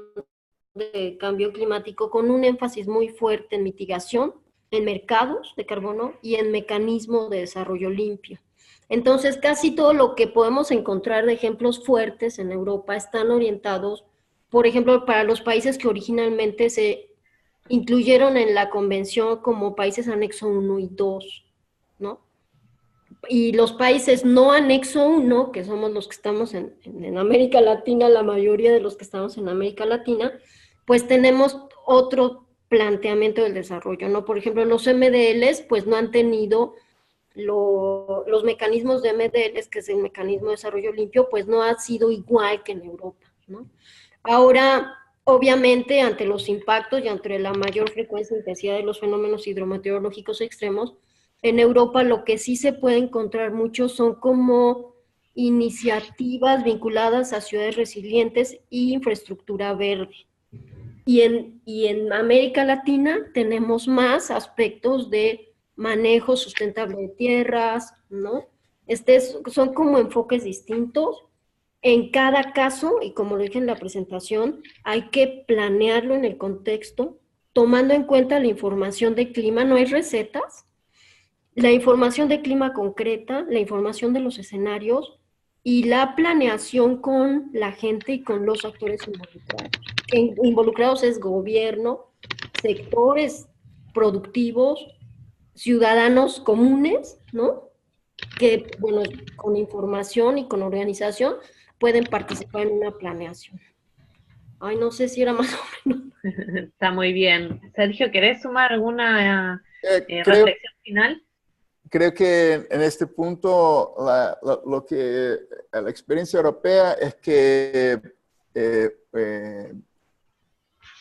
de cambio climático con un énfasis muy fuerte en mitigación, en mercados de carbono y en mecanismos de desarrollo limpio. Entonces, casi todo lo que podemos encontrar de ejemplos fuertes en Europa están orientados, por ejemplo, para los países que originalmente se incluyeron en la convención como países anexo 1 y 2, ¿no? Y los países no anexo 1, que somos los que estamos en América Latina, la mayoría de los que estamos en América Latina, pues tenemos otro planteamiento del desarrollo, ¿no? Por ejemplo, los MDLs, pues no han tenido los mecanismos de MDLs, que es el mecanismo de desarrollo limpio, pues no ha sido igual que en Europa, ¿no? Ahora, obviamente, ante los impactos y ante la mayor frecuencia e intensidad de los fenómenos hidrometeorológicos extremos, en Europa lo que sí se puede encontrar mucho son como iniciativas vinculadas a ciudades resilientes y infraestructura verde. Y en América Latina tenemos más aspectos de manejo sustentable de tierras, ¿no? Son como enfoques distintos. En cada caso, y como lo dije en la presentación, hay que planearlo en el contexto, tomando en cuenta la información de clima. No hay recetas. La información de clima concreta, la información de los escenarios y la planeación con la gente y con los actores involucrados. Involucrados es gobierno, sectores productivos, ciudadanos comunes, ¿no? Que, bueno, con información y con organización pueden participar en una planeación. Ay, no sé si era más o menos. Está muy bien. Sergio, ¿querés sumar alguna Creo, reflexión final? creo que en este punto la experiencia europea es que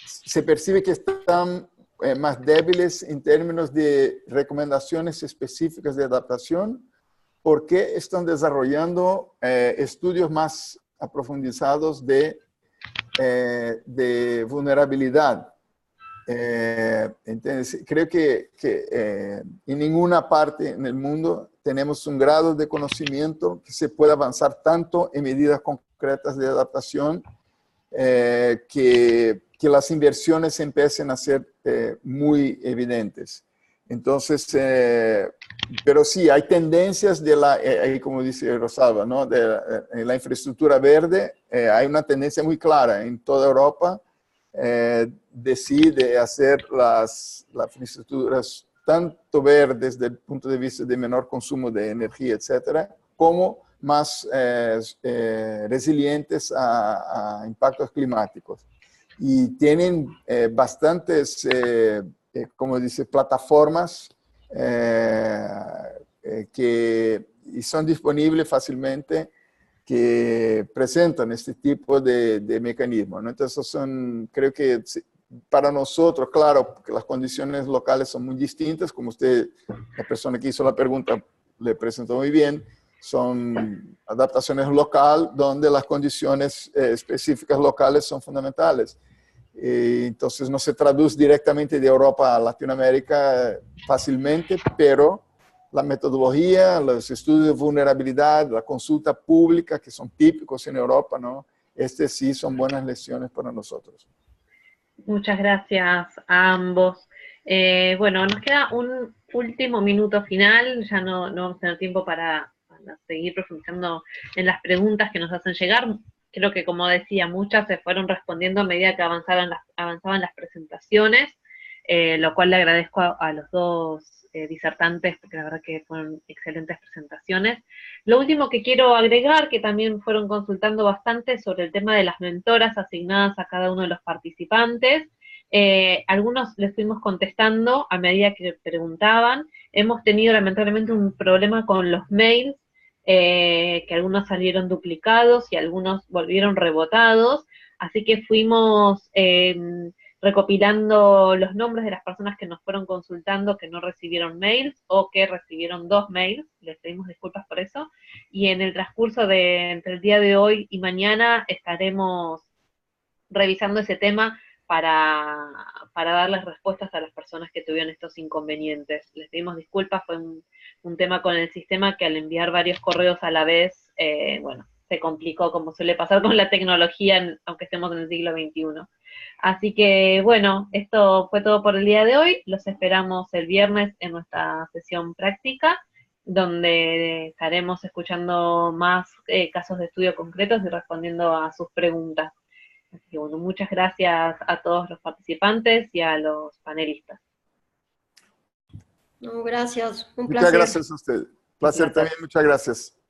se percibe que están más débiles en términos de recomendaciones específicas de adaptación, porque están desarrollando estudios más aprofundizados de vulnerabilidad. Entonces, creo que en ninguna parte en el mundo tenemos un grado de conocimiento que se pueda avanzar tanto en medidas concretas de adaptación que las inversiones empiecen a ser muy evidentes. Entonces, pero sí, hay tendencias como dice Rosalba, ¿no? De la infraestructura verde, hay una tendencia muy clara en toda Europa. Decide hacer las infraestructuras tanto verdes desde el punto de vista de menor consumo de energía, etcétera, como más resilientes a impactos climáticos. Y tienen bastantes, como dice, plataformas y son disponibles fácilmente, que presentan este tipo de mecanismos, ¿no? Entonces, creo que para nosotros, claro, porque las condiciones locales son muy distintas, como la persona que hizo la pregunta le presentó muy bien, son adaptaciones locales donde las condiciones específicas locales son fundamentales. Entonces, no se traduce directamente de Europa a Latinoamérica fácilmente, pero la metodología, los estudios de vulnerabilidad, la consulta pública, que son típicos en Europa, ¿no? Sí son buenas lecciones para nosotros. Muchas gracias a ambos. Bueno, nos queda un último minuto final, ya no vamos a tener tiempo para seguir profundizando en las preguntas que nos hacen llegar. Creo que, como decía, muchas se fueron respondiendo a medida que avanzaban las presentaciones, lo cual le agradezco a los dos disertantes, porque la verdad que fueron excelentes presentaciones. Lo último que quiero agregar, que también fueron consultando bastante sobre el tema de las mentoras asignadas a cada uno de los participantes. Algunos les fuimos contestando a medida que preguntaban. Hemos tenido lamentablemente un problema con los mails, que algunos salieron duplicados y algunos volvieron rebotados, así que fuimos recopilando los nombres de las personas que nos fueron consultando que no recibieron mails o que recibieron 2 mails, les pedimos disculpas por eso, y en el transcurso entre el día de hoy y mañana estaremos revisando ese tema para darles respuestas a las personas que tuvieron estos inconvenientes. Les pedimos disculpas, fue un tema con el sistema que al enviar varios correos a la vez, bueno, se complicó, como suele pasar con la tecnología, aunque estemos en el siglo XXI. Así que, bueno, esto fue todo por el día de hoy. Los esperamos el viernes en nuestra sesión práctica, donde estaremos escuchando más casos de estudio concretos y respondiendo a sus preguntas. Así que, bueno, muchas gracias a todos los participantes y a los panelistas. No, gracias, un Muchas placer. gracias a usted. Placer también, muchas gracias.